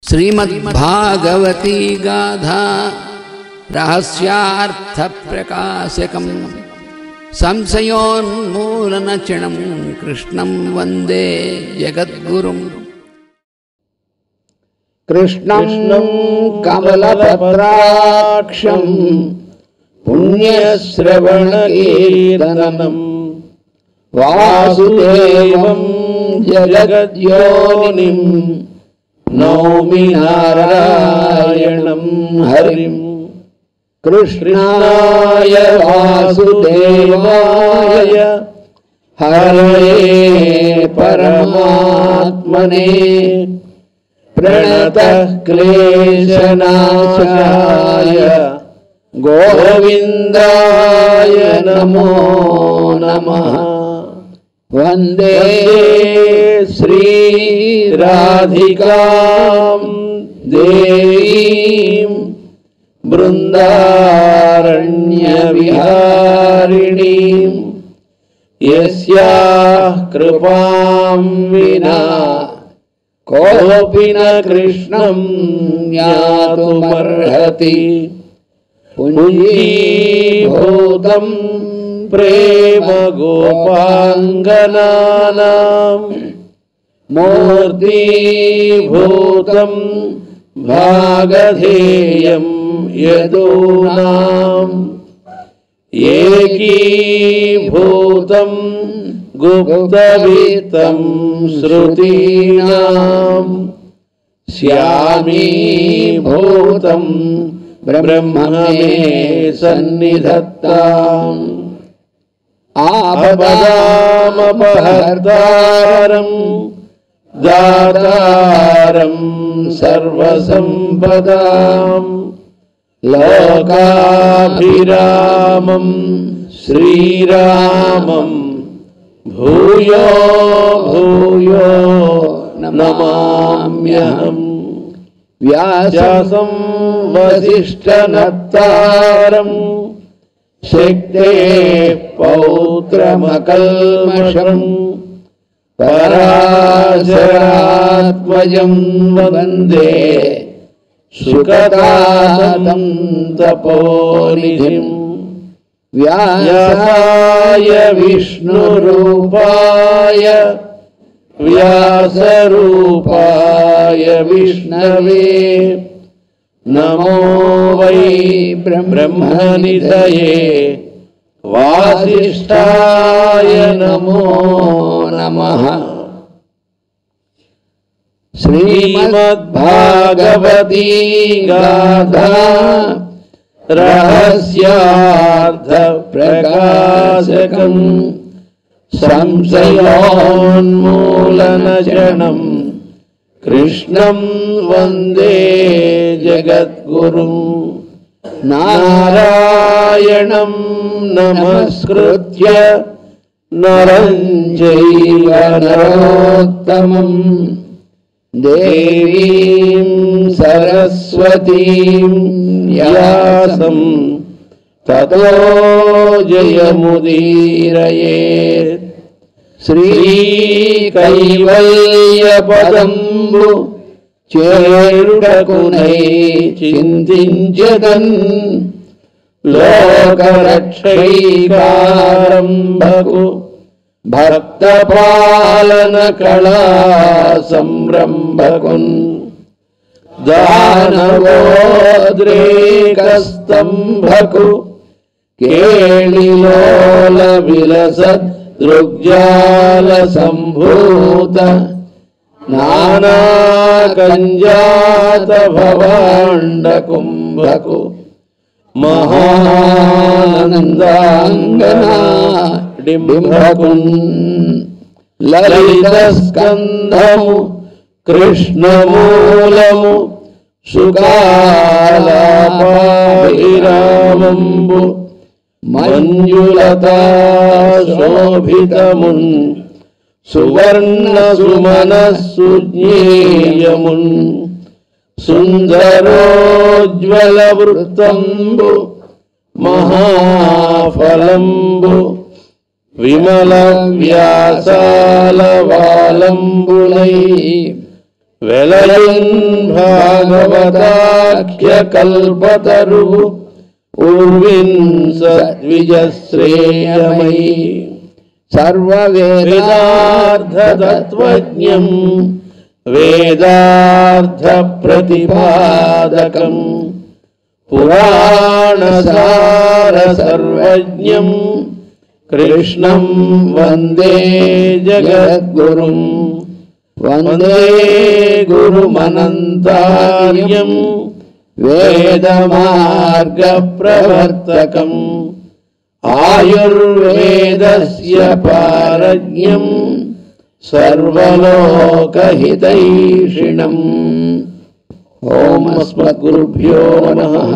श्रीमद्भागवती गाथा रहस्यार्थप्रकाशकं संशयोन्मूलनचिणं कृष्णं वन्दे जगद्गुरुम्। कृष्णं कमलपत्राक्षं पुण्यश्रवणकीर्तनं वासुदेवं जगद्योनिं नौमि नारायणं हरिं। कृष्णाय वासुदेवाय हरये परमात्मने प्रणतः क्लेशनाशाय गोविन्दाय नमो नमः। वन्दे श्रीराधिकां देवीं बृन्दारण्यविहारिणीं यस्याः कृपां विना कोऽपि न कृष्णं ज्ञातुमर्हति। पुञ्जीभूतं प्रेम गोपाङ्गनानां मूर्तिभूतं भागधेयं यदूनाम् एकीभूतं गुप्तवित्तं श्रुतीनां श्यामीभूतं ब्रह्म मे सन्निधत्ताम्। आपदामपहर्तारं दातारं सर्वसम्पदां लोकाभिरामं श्रीरामं भूयो भूयो नमाम्यहम्। व्यासं वसिष्ठनत्तारं शक्तेः पौत्रमकल्मषं पराशरात्मजं वन्दे सुखदातं तपोनिधिं। व्यासाय विष्णुरूपाय व्यासरूपाय विष्णवे नमो वै ब्रह्मनिधये वासिष्ठाय नमो नमः। श्रीमद्भागवती गाथा रहस्यार्थप्रकाशकं संशयोन्मूलनचरणं कृष्णं वन्दे जगद्गुरुं। नारायणं नमस्कृत्य नरं चैव नरोत्तमं देवीं सरस्वतीं व्यासं ततो जयमुदीरयेत्। श्रीकैवल्यपदम्बु చేరుటకునై చింతించదన్ లోకరక్షైకారంభకు భక్తపాలన కళా సంరంభకున్ దానవోద్రేకస్తంభకు కేళిలోల విలసద్ దృగ్జాల సంభూత నానాకంజాత భవాండ కుంభకు మహానందాంగనా డింభకున్ లలిత స్కంధము కృష్ణమూలము సుకాలాపాభిరామంబు మంజులతా శోభితమున్ సువర్ణ సుమనస్సుజ్ఞేయమున్ సుందరోజ్వల వృత్తంబు మహాఫలంబు విమల వ్యాసాల వాలంబులై వెలయున్ భాగవతాఖ్య కల్పతరు ఉర్విన్ సద్విజశ్రేయమయీ సర్వవేదార్థతత్వజ్ఞం వేదార్థ ప్రతిపాదకం పురాణసార సర్వజ్ఞం కృష్ణం వందే జగద్గురుం వందే గురుమనంతార్యం వేదమార్గ ప్రవర్తకం ఆయుర్వేదస్య పారజ్ఞం సర్వలోకహితైషిణం. ఓం అస్మద్గురుభ్యో నమః.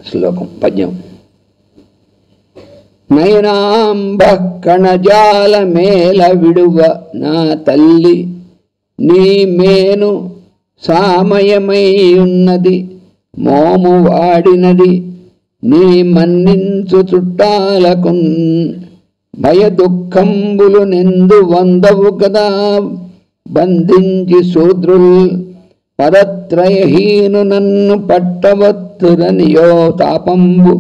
శ్లోకం పద్యం. నయనాంబ కణజాల మేల విడువ నా తల్లి నీ మేను సామయమై ఉన్నది మోము వాడినది నీ మన్నించు చుట్టాలకు భయ దుఃఖంబులు నెందు వందవు కదా బంధించి శూద్రుల్ పదత్రయహీను నన్ను పట్టవత్తురనియో తాపంబు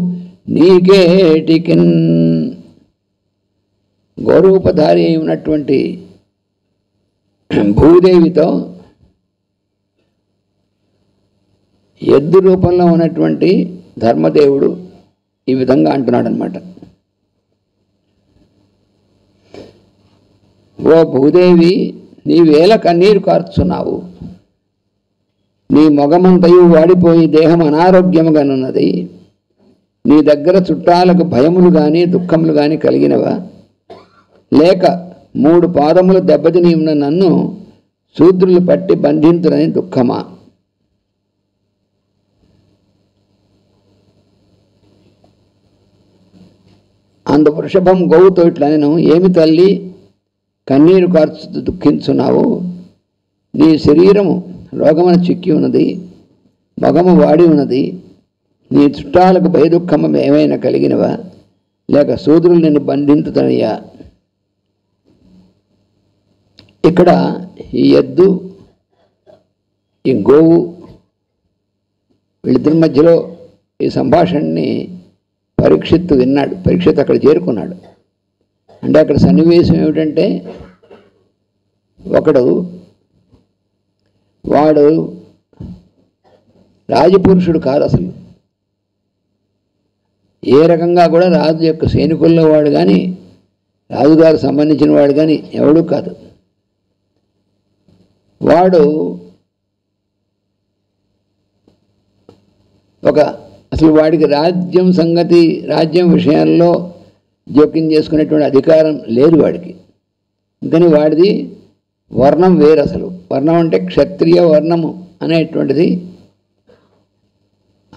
నీకేటికిన్. గౌరవపధారి అయి ఉన్నటువంటి భూదేవితో ఎద్దు రూపంలో ఉన్నటువంటి ధర్మదేవుడు ఈ విధంగా అంటున్నాడు అన్నమాట. ఓ భూదేవి, నీవేళ కన్నీరు కార్చున్నావు, నీ మొగమంతయు వాడిపోయి దేహం అనారోగ్యముగానున్నది, నీ దగ్గర చుట్టాలకు భయములు కానీ దుఃఖములు కానీ కలిగినవా, లేక 3 పాదములు దెబ్బతిని ఉన్న నన్ను శూద్రులు పట్టి బంధించురని దుఃఖమా? అందు వృషభం గోవుతో ఇట్లా నేను, ఏమి తల్లి కన్నీరు కార్చు దుఃఖించున్నావు, నీ శరీరము రోగమున చిక్కి ఉన్నది, మగము వాడి ఉన్నది, నీ చుట్టాలకు భయదుఃఖము ఏమైనా కలిగినవా, లేక శూద్రులు నిన్ను బంధించుతనయ్యా? ఇక్కడ ఈ ఎద్దు ఈ గోవు వీళ్ళిద్దరి మధ్యలో ఈ సంభాషణని పరీక్షిత్తు విన్నాడు. పరీక్షిత్ అక్కడ చేరుకున్నాడు. అంటే అక్కడ సన్నివేశం ఏమిటంటే, వాడు రాజపురుషుడు కాదు అసలు, ఏ రకంగా కూడా రాజు యొక్క సైనికుల్లో వాడు కానీ రాజుగారు సంబంధించిన వాడు కానీ ఎవడూ కాదు. వాడు అసలు వాడికి రాజ్యం సంగతి, రాజ్యం విషయాల్లో జోక్యం చేసుకునేటువంటి అధికారం లేదు వాడికి. అందుకని వాడిది వర్ణం వేరు. అసలు వర్ణం అంటే క్షత్రియ వర్ణము అనేటువంటిది.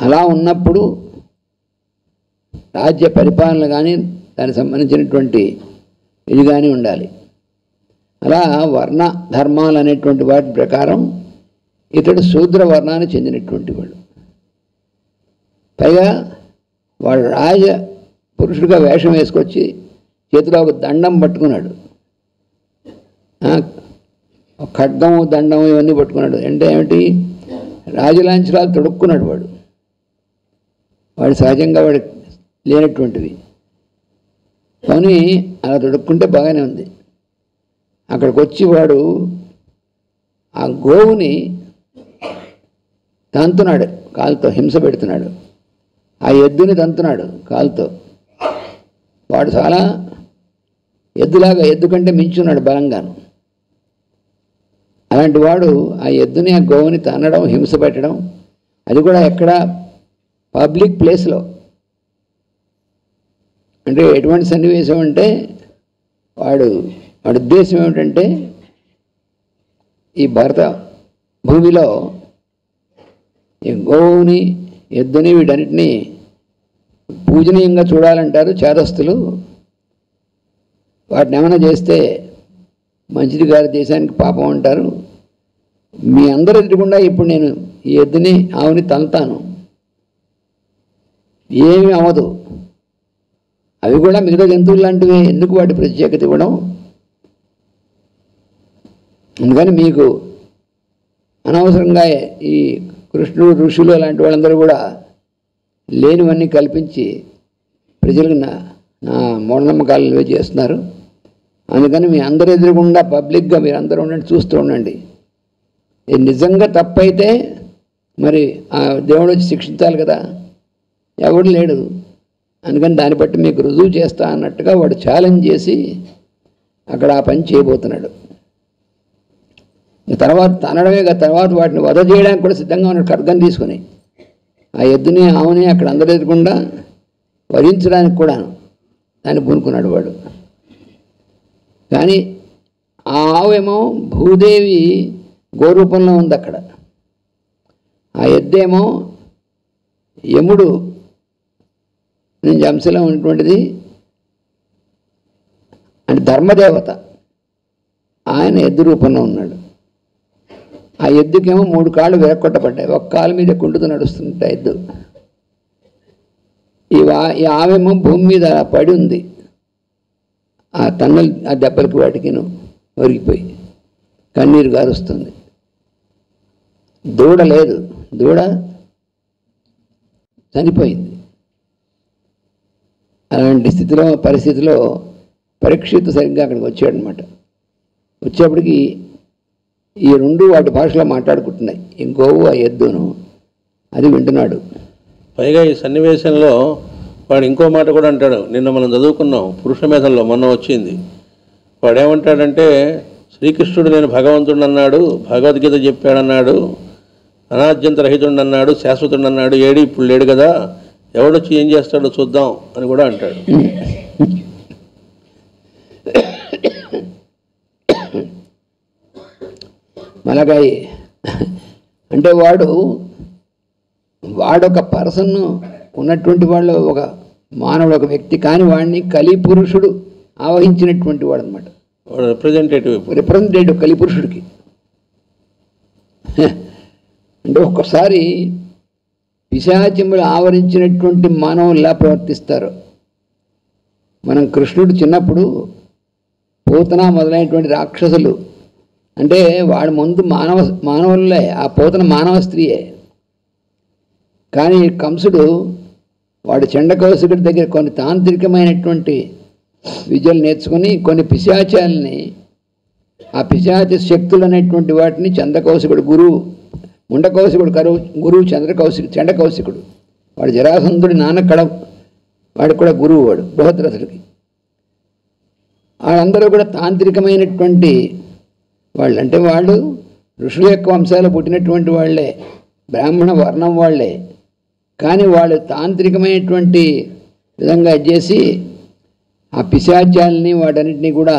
అలా ఉన్నప్పుడు రాజ్య పరిపాలన కానీ దానికి సంబంధించినటువంటి ఇది కానీ ఉండాలి. అలా వర్ణ ధర్మాలు అనేటువంటి వాటి ప్రకారం ఇతడు శూద్ర వర్ణానికి చెందినటువంటి వాడు. పైగా వాడు రాజ పురుషుడిగా వేషం వేసుకొచ్చి చేతిలో ఒక దండం పట్టుకున్నాడు, ఖడ్గము దండము ఇవన్నీ పట్టుకున్నాడు. అంటే ఏమిటి, రాజలాంఛనాలు తొడుక్కున్నాడు వాడు సహజంగా వాడు లేనటువంటివి. కానీ అలా తొడుక్కుంటే బాగానే ఉంది. అక్కడికి వచ్చి వాడు ఆ గోవుని తంతున్నాడు, కాలుతో హింస పెడుతున్నాడు. ఆ ఎద్దుని తంతున్నాడు కాలుతో. వాడు చాలా ఎద్దులాగా, ఎద్దు కంటే మించున్నాడు బలంగాను. అలాంటి వాడు ఆ ఎద్దుని ఆ గోవుని తన్నడం, హింస పెట్టడం, అది కూడా ఎక్కడ పబ్లిక్ ప్లేస్లో. అంటే ఎటువంటి సన్నివేశం అంటే వాడి ఉద్దేశం ఏమిటంటే ఈ భరత భూమిలో ఈ గోవుని, ఎద్దుని, వీటన్నిటినీ పూజనీయంగా చూడాలంటారు చేదస్తులు. వాటిని ఏమైనా చేస్తే మంచిది కాదు, దేశానికి పాపం అంటారు. మీ అందరూ ఎదురుకుండా ఇప్పుడు నేను ఈ ఎద్దుని, ఆవుని తంతాను, ఏమీ అవ్వదు. అవి కూడా మిగతా జంతువులు లాంటివి, ఎందుకు వాటి ప్రత్యేకత ఇవ్వడం? అందుకని మీకు అనవసరంగా ఈ కృష్ణుడు, ఋషులు అలాంటి వాళ్ళందరూ కూడా లేనివన్నీ కల్పించి ప్రజలకు నా మూఢనమ్మకాలు చేస్తున్నారు. అందుకని మీ అందరు ఎదురుగుండా పబ్లిక్గా మీరు అందరూ ఉండండి, చూస్తూ ఉండండి. ఇది నిజంగా తప్పైతే మరి ఆ దేవుడు వచ్చి శిక్షించాలి కదా, ఎవడు లేడు. అందుకని దాన్ని బట్టి మీకు రుజువు చేస్తా అన్నట్టుగా వాడు ఛాలెంజ్ చేసి అక్కడ ఆ పని చేయబోతున్నాడు. తర్వాత తనడమే కదా, తర్వాత వాటిని వధ చేయడానికి కూడా సిద్ధంగా ఉన్నాడు, ఖడ్గం తీసుకుని. ఆ ఎద్దుని, ఆవుని అక్కడ అందరూ ఎదురకుండా వధించడానికి కూడా దాన్ని పూనుకున్నాడు వాడు. కానీ ఆ ఆవేమో భూదేవి గోరూపంలో ఉంది అక్కడ. ఆ ఎద్దేమో యముడు నుంచి అంశలో ఉన్నటువంటిది, అంటే ధర్మదేవత, ఆయన ఎద్దు రూపంలో ఉన్నాడు. ఆ ఎద్దుకేమో 3 కాళ్ళు విరక్కొట్టబడ్డాయి, ఒక కాలు మీద కుంటుతూ నడుస్తుంటాయి ఎద్దు. ఈ ఆవేమో భూమి మీద పడి ఉంది, ఆ తన్నులు, ఆ దెబ్బలకి వాటికిను ఒరిగిపోయి కన్నీరు గారుస్తుంది. దూడ లేదు, దూడ చనిపోయింది. అలాంటి పరిస్థితిలో పరీక్షిత్ సరిగ్గా అక్కడికి వచ్చాడనమాట. వచ్చేప్పటికి ఈ 2 వాటి భాషలో మాట్లాడుకుంటున్నాయి, ఈ గోవు ఆ ఎద్దును. అది వింటున్నాడు. పైగా ఈ సన్నివేశంలో వాడు ఇంకో మాట కూడా అంటాడు. నిన్న మనం చదువుకున్నాం పురుషమేధంలో, మొన్న వచ్చింది. వాడేమంటాడంటే, శ్రీకృష్ణుడు నేను భగవంతుడు అన్నాడు, భగవద్గీత చెప్పాడన్నాడు, అనాద్యంత రహితుడు అన్నాడు, శాశ్వతుడు అన్నాడు, ఏడి ఇప్పుడు లేడు కదా, ఎవడొచ్చి ఏం చేస్తాడో చూద్దాం అని కూడా అంటాడు. మలగాయి అంటే వాడొక పర్సన్ ఉన్నటువంటి వాళ్ళు, ఒక మానవుడు, ఒక వ్యక్తి, కానీ వాడిని కలిపురుషుడు ఆవహించినటువంటి వాడు అనమాట. రిప్రజెంటేటివ్ కలిపురుషుడికి. అంటే ఒక్కసారి పిశాచములు ఆవరించినటువంటి మానవుల్లా ప్రవర్తిస్తారు. మనం కృష్ణుడు చిన్నప్పుడు పూతన మొదలైనటువంటి రాక్షసులు, అంటే వాడి ముందు మానవులే, ఆ పూతన మానవ స్త్రీయే. కానీ కంసుడు వాడు చండకౌశికుడి దగ్గర కొన్ని తాంత్రికమైనటువంటి విద్యలు నేర్చుకుని కొన్ని పిశాచాలని, ఆ పిశాచ శక్తులు అనేటువంటి వాటిని చండకౌశికుడు గురువు, ముండకౌశికుడు గురువు చండకౌశికుడు, వాడు జరాసంధుడి నాన్న వాడు కూడా గురువు, వాడు బృహద్రథుడికి. వాళ్ళందరూ కూడా తాంత్రికమైనటువంటి వాళ్ళు, అంటే వాళ్ళు ఋషుల యొక్క వంశాలు పుట్టినటువంటి వాళ్ళే, బ్రాహ్మణ వర్ణం వాళ్ళే. కానీ వాళ్ళు తాంత్రికమైనటువంటి విధంగా చేసి ఆ పిశాచాలని వాటన్నిటినీ కూడా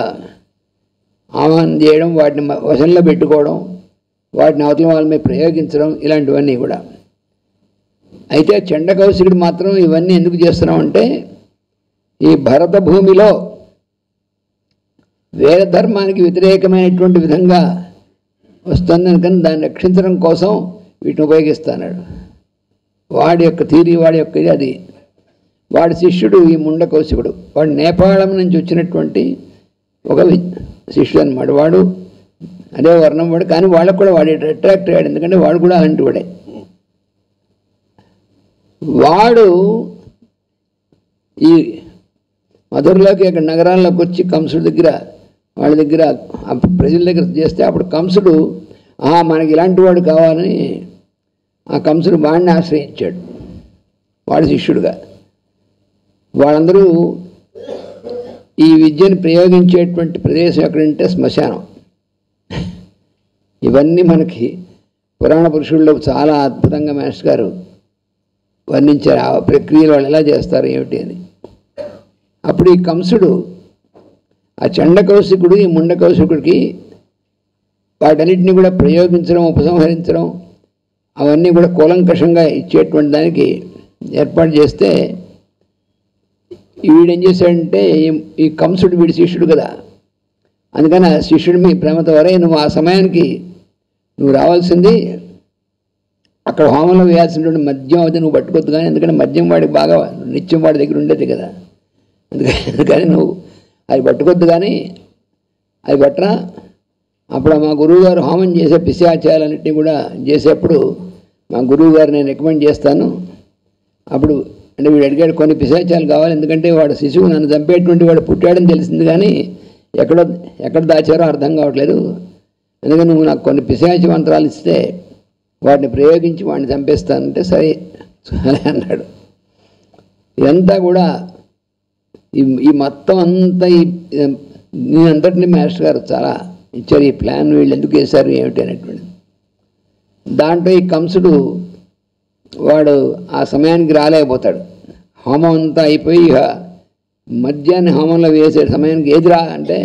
ఆహ్వానం చేయడం, వాటిని వశంలో పెట్టుకోవడం, వాటిని అవతల వాళ్ళ మీద ప్రయోగించడం, ఇలాంటివన్నీ కూడా. అయితే చండకౌశికుడు మాత్రం ఇవన్నీ ఎందుకు చేస్తున్నామంటే, ఈ భరత భూమిలో వేద ధర్మానికి వ్యతిరేకమైనటువంటి విధంగా వస్తుంది కనుక దాన్ని రక్షించడం కోసం వీటిని ఉపయోగిస్తాడు. వాడి యొక్క థీరీ, వాడి యొక్క ఇది అది. వాడి శిష్యుడు ఈ ముండకౌశికుడు, వాడు నేపాళం నుంచి వచ్చినటువంటి ఒక శిష్యుడు అనమాట. వాడు అదే వర్ణం వాడు, కానీ వాళ్ళకు కూడా వాడు అట్రాక్ట్ అయ్యాడు, ఎందుకంటే వాడు కూడా అలాంటి వాడే. వాడు ఈ మధురలోకి, అక్కడ నగరాల్లోకి వచ్చి కంసుడి దగ్గర, వాళ్ళ దగ్గర, ప్రజల దగ్గర చేస్తే అప్పుడు కంసుడు మనకి ఇలాంటి వాడు కావాలని ఆ కంసుడు వాడిని ఆశ్రయించాడు, వాడి శిష్యుడుగా. వాళ్ళందరూ ఈ విద్యను ప్రయోగించేటువంటి ప్రదేశం ఎక్కడంటే శ్మశానం. ఇవన్నీ మనకి పురాణ పురుషుల్లో చాలా అద్భుతంగా మాస్టర్ గారు వర్ణించారు. ఆ ప్రక్రియలు వాళ్ళు ఎలా చేస్తారు ఏమిటి అని. అప్పుడు ఈ కంసుడు, ఆ చండకౌశికుడు, ఈ ముండకౌశికుడికి వాటన్నిటిని కూడా ప్రయోగించడం, ఉపసంహరించడం అవన్నీ కూడా కూలంకషంగా ఇచ్చేటువంటి దానికి ఏర్పాటు చేస్తే వీడేం చేశాడంటే, ఈ కంసుడు వీడి శిష్యుడు కదా, అందుకని ఆ శిష్యుడు మీ ప్రేమతో వరే నువ్వు ఆ సమయానికి నువ్వు రావాల్సింది, అక్కడ హోమంలో వేయాల్సినటువంటి మద్యం అది నువ్వు పట్టుకోవద్దు కానీ, ఎందుకంటే మద్యం వాడికి బాగా నిత్యం వాడి దగ్గర ఉండేది కదా, అందుకని నువ్వు అది పట్టుకోవద్దు కానీ అది పట్టరా. అప్పుడు మా గురువుగారు హోమం చేసే పిశాచాలన్నింటినీ కూడా చేసేప్పుడు మా గురువు గారు నేను రికమెండ్ చేస్తాను. అప్పుడు అంటే వీడు అడిగాడు కొన్ని పిశాచాలు కావాలి, ఎందుకంటే వాడు శిశువు నన్ను చంపేటువంటి వాడు పుట్టాడని తెలిసింది కానీ ఎక్కడ దాచారో అర్థం కావట్లేదు, అందుకని నువ్వు నాకు కొన్ని పిశాచి మంత్రాలు ఇస్తే వాటిని ప్రయోగించి వాడిని చంపేస్తానంటే సరే అన్నాడు. ఇదంతా కూడా ఈ మొత్తం అంతా నేనంతటిని మాస్టర్ గారు చాలా ఇచ్చారు. ఈ ప్లాన్ వీళ్ళు ఎందుకు వేశారు ఏమిటి అనేటువంటి దాంట్లో ఈ కంసుడు వాడు ఆ సమయానికి రాలేకపోతాడు. హోమం అంతా అయిపోయి ఇక మధ్యాహ్నం హోమంలో వేసే సమయానికి ఏదిరా అంటే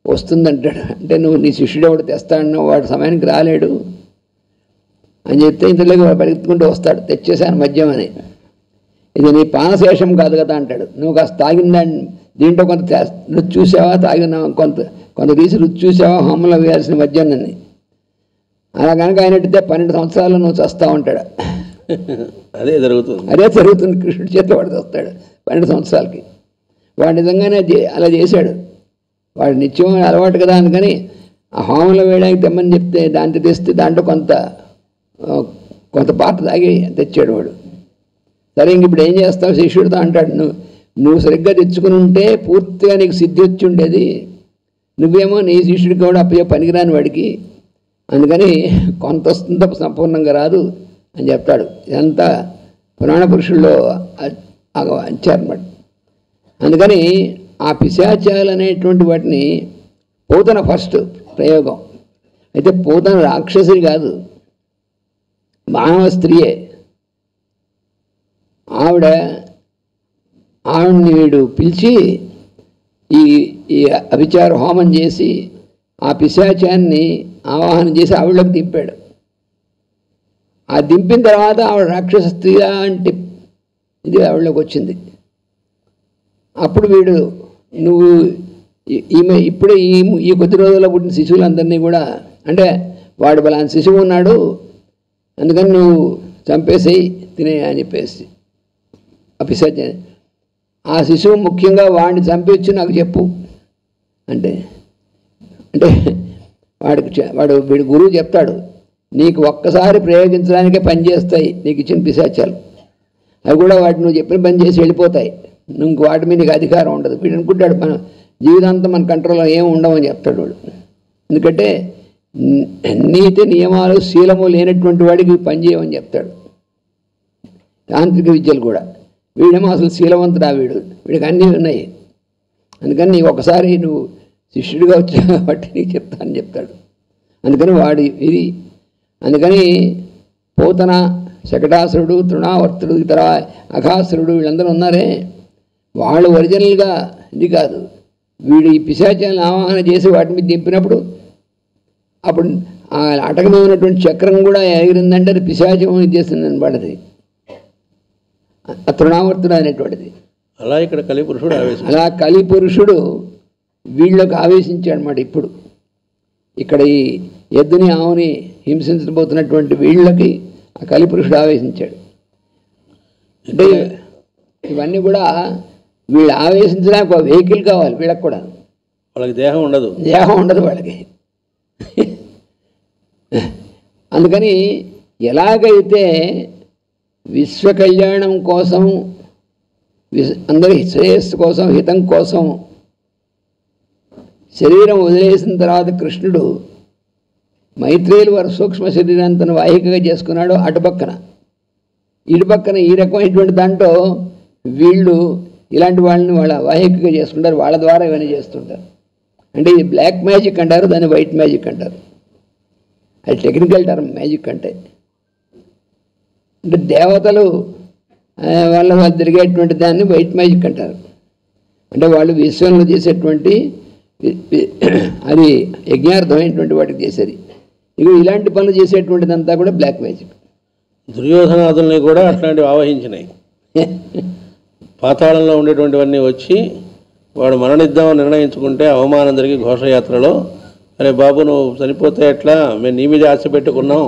వస్తుందంటాడు. అంటే నువ్వు నీ శిష్యుడు ఎవడు తెస్తాడన్నావు, వాడు సమయానికి రాలేడు అని చెప్తే ఇంతలోకి వాడు పరిగెత్తుకుంటూ వస్తాడు, తెచ్చేసాను మద్యం అని. ఇది నీ పానశేషం కాదు కదా అంటాడు. నువ్వు కాస్త తాగిందాన్ని దీంట్లో కొంత రుచి చూసావా, తాగిన కొంత తీసి రుచి చూసావా హోమంలో వేయాల్సిన మద్యాన్ని. అలా కనుక అయినట్టయితే 12 సంవత్సరాలు నువ్వు చస్తా ఉంటాడు. అదే జరుగుతుంది. కృష్ణుడి చేత వాడు వస్తాడు 12 సంవత్సరాలకి. వాడు నిజంగానే అలా చేశాడు. వాడు నిత్యం అలవాటు కదా అందుకని ఆ హోమంలో వేయడానికి తెమ్మని చెప్తే దాంట్లో తెస్తే దాంట్లో కొంత పాట తాగి తెచ్చాడు వాడు. సరే ఇంక ఇప్పుడు ఏం చేస్తావు శిష్యుడితో అంటాడు, నువ్వు సరిగ్గా తెచ్చుకుని ఉంటే పూర్తిగా నీకు సిద్ధి వచ్చి ఉండేది, నువ్వేమో నీ శిష్యుడికి కూడా అప్పయ్యో పనికిరాని వాడికి, అందుకని కొంత వస్తుందో సంపూర్ణంగా రాదు అని చెప్తాడు. ఇదంతా పురాణ పురుషుల్లో ఇచ్చారన్నమాట. అందుకని ఆ పిశాచాలు అనేటువంటి వాటిని పూతన ఫస్ట్ ప్రయోగం. అయితే పూతన రాక్షసుని కాదు, మానవ స్త్రీయే. ఆవిడని వీడు పిలిచి ఈ అభిచార హోమం చేసి ఆ పిశాచాన్ని ఆవాహనం చేసి ఆవిడలోకి దింపాడు. ఆ దింపిన తర్వాత ఆవిడ రాక్షస స్త్రీగా అంటే ఇది ఆవిడలోకి వచ్చింది. అప్పుడు వీడు నువ్వు ఈమె ఇప్పుడే ఈ కొద్ది రోజుల్లో పుట్టిన శిశువులందరినీ కూడా, అంటే వాడు బలాన్ని శిశువు ఉన్నాడు అందుకని నువ్వు చంపేసేయి తినే అని చెప్పేసి ఆ పిశాచాన్ని, ఆ శిశువు ముఖ్యంగా వాడిని చంపేసి నాకు చెప్పు అంటే వీడి గురువు చెప్తాడు, నీకు ఒక్కసారి ప్రయోగించడానికే పనిచేస్తాయి నీకు ఇచ్చిన పిశాచాలు, అవి కూడా వాటి నువ్వు చెప్పిన పని చేసి వెళ్ళిపోతాయి, ఇంక వాటి మీద నీకు అధికారం ఉండదు. వీడు అనుకుంటాడు మన జీవితాంతం మన కంట్రోల్లో ఏమి ఉండవని చెప్తాడు వాడు. ఎందుకంటే నీతి నియమాలు శీలము లేనటువంటి వాడికి పనిచేయమని చెప్తాడు. తాంత్రిక విద్యలు కూడా వీడేమో అసలు శీలవంతుడా, వీడికి అన్నీ ఉన్నాయి, అందుకని నీకు ఒకసారి నువ్వు శిష్యుడిగా వచ్చా కాబట్టి నీకు చెప్తానని చెప్తాడు. అందుకని వాడు ఇది, అందుకని పోతన, శకటాసురుడు, తృణావర్తుడు, ఇతర అఘాసురుడు వీళ్ళందరూ ఉన్నారే, వాళ్ళు ఒరిజినల్గా ఇది కాదు. వీడు ఈ పిశాచాలను ఆవాహన చేసి వాటి మీద దింపినప్పుడు అప్పుడు ఆ అటక మీద ఉన్నటువంటి చక్రం కూడా ఎగిరిందంటే అది పిశాచం చేస్తుంది అనమాట. అది తృణావర్తుడు అనేటువంటిది. అలా ఇక్కడ కలిపురుషుడు అలా కలిపురుషుడు వీళ్ళకి ఆవేశించాడు అన్నమాట. ఇప్పుడు ఇక్కడ ఈ ఎద్దుని ఆవుని హింసించబోతున్నటువంటి వీళ్ళకి ఆ కలిపురుషుడు ఆవేశించాడు. అంటే ఇవన్నీ కూడా వీళ్ళు ఆవేశించడానికి ఒక వెహికల్ కావాలి వీళ్ళకి కూడా. వాళ్ళకి దేహం ఉండదు వాళ్ళకి. అందుకని ఎలాగైతే విశ్వ కళ్యాణం కోసం, అందరి శ్రేయస్సు కోసం, హితం కోసం శరీరం వదిలేసిన తర్వాత కృష్ణుడు మైత్రేయులు వారు సూక్ష్మ శరీరాన్ని తను వాహికగా చేసుకున్నాడు. అటుపక్కన ఇటుపక్కన ఈ రకమైనటువంటి దాంట్లో వీళ్ళు ఇలాంటి వాళ్ళని వాళ్ళ వాహికగా చేసుకుంటారు, వాళ్ళ ద్వారా ఇవన్నీ చేస్తుంటారు. అంటే ఇది బ్లాక్ మ్యాజిక్ అంటారు, దాన్ని వైట్ మ్యాజిక్ అంటారు. అది టెక్నికల్ టర్మ్ మ్యాజిక్ అంటే దేవతలు వాళ్ళు తిరిగేటువంటి దాన్ని వైట్ మ్యాజిక్ అంటారు. అంటే వాళ్ళు విశ్వంలో చేసేటువంటి అది యజ్ఞార్థమైనటువంటి వాటికి చేసేది. ఇక ఇలాంటి పనులు చేసేటువంటిదంతా కూడా బ్లాక్ మ్యాజిక్. దుర్యోధనాదుల్ని కూడా అట్లాంటివి ఆవహించినాయి. పాతాళంలో ఉండేటువంటివన్నీ వచ్చి వాడు మరణిద్దామని నిర్ణయించుకుంటే అవమానం జరిగి ఘోషయాత్రలో, అరే బాబు నువ్వు చనిపోతే ఎట్లా, మేము నీ మీద ఆశ పెట్టుకున్నాం,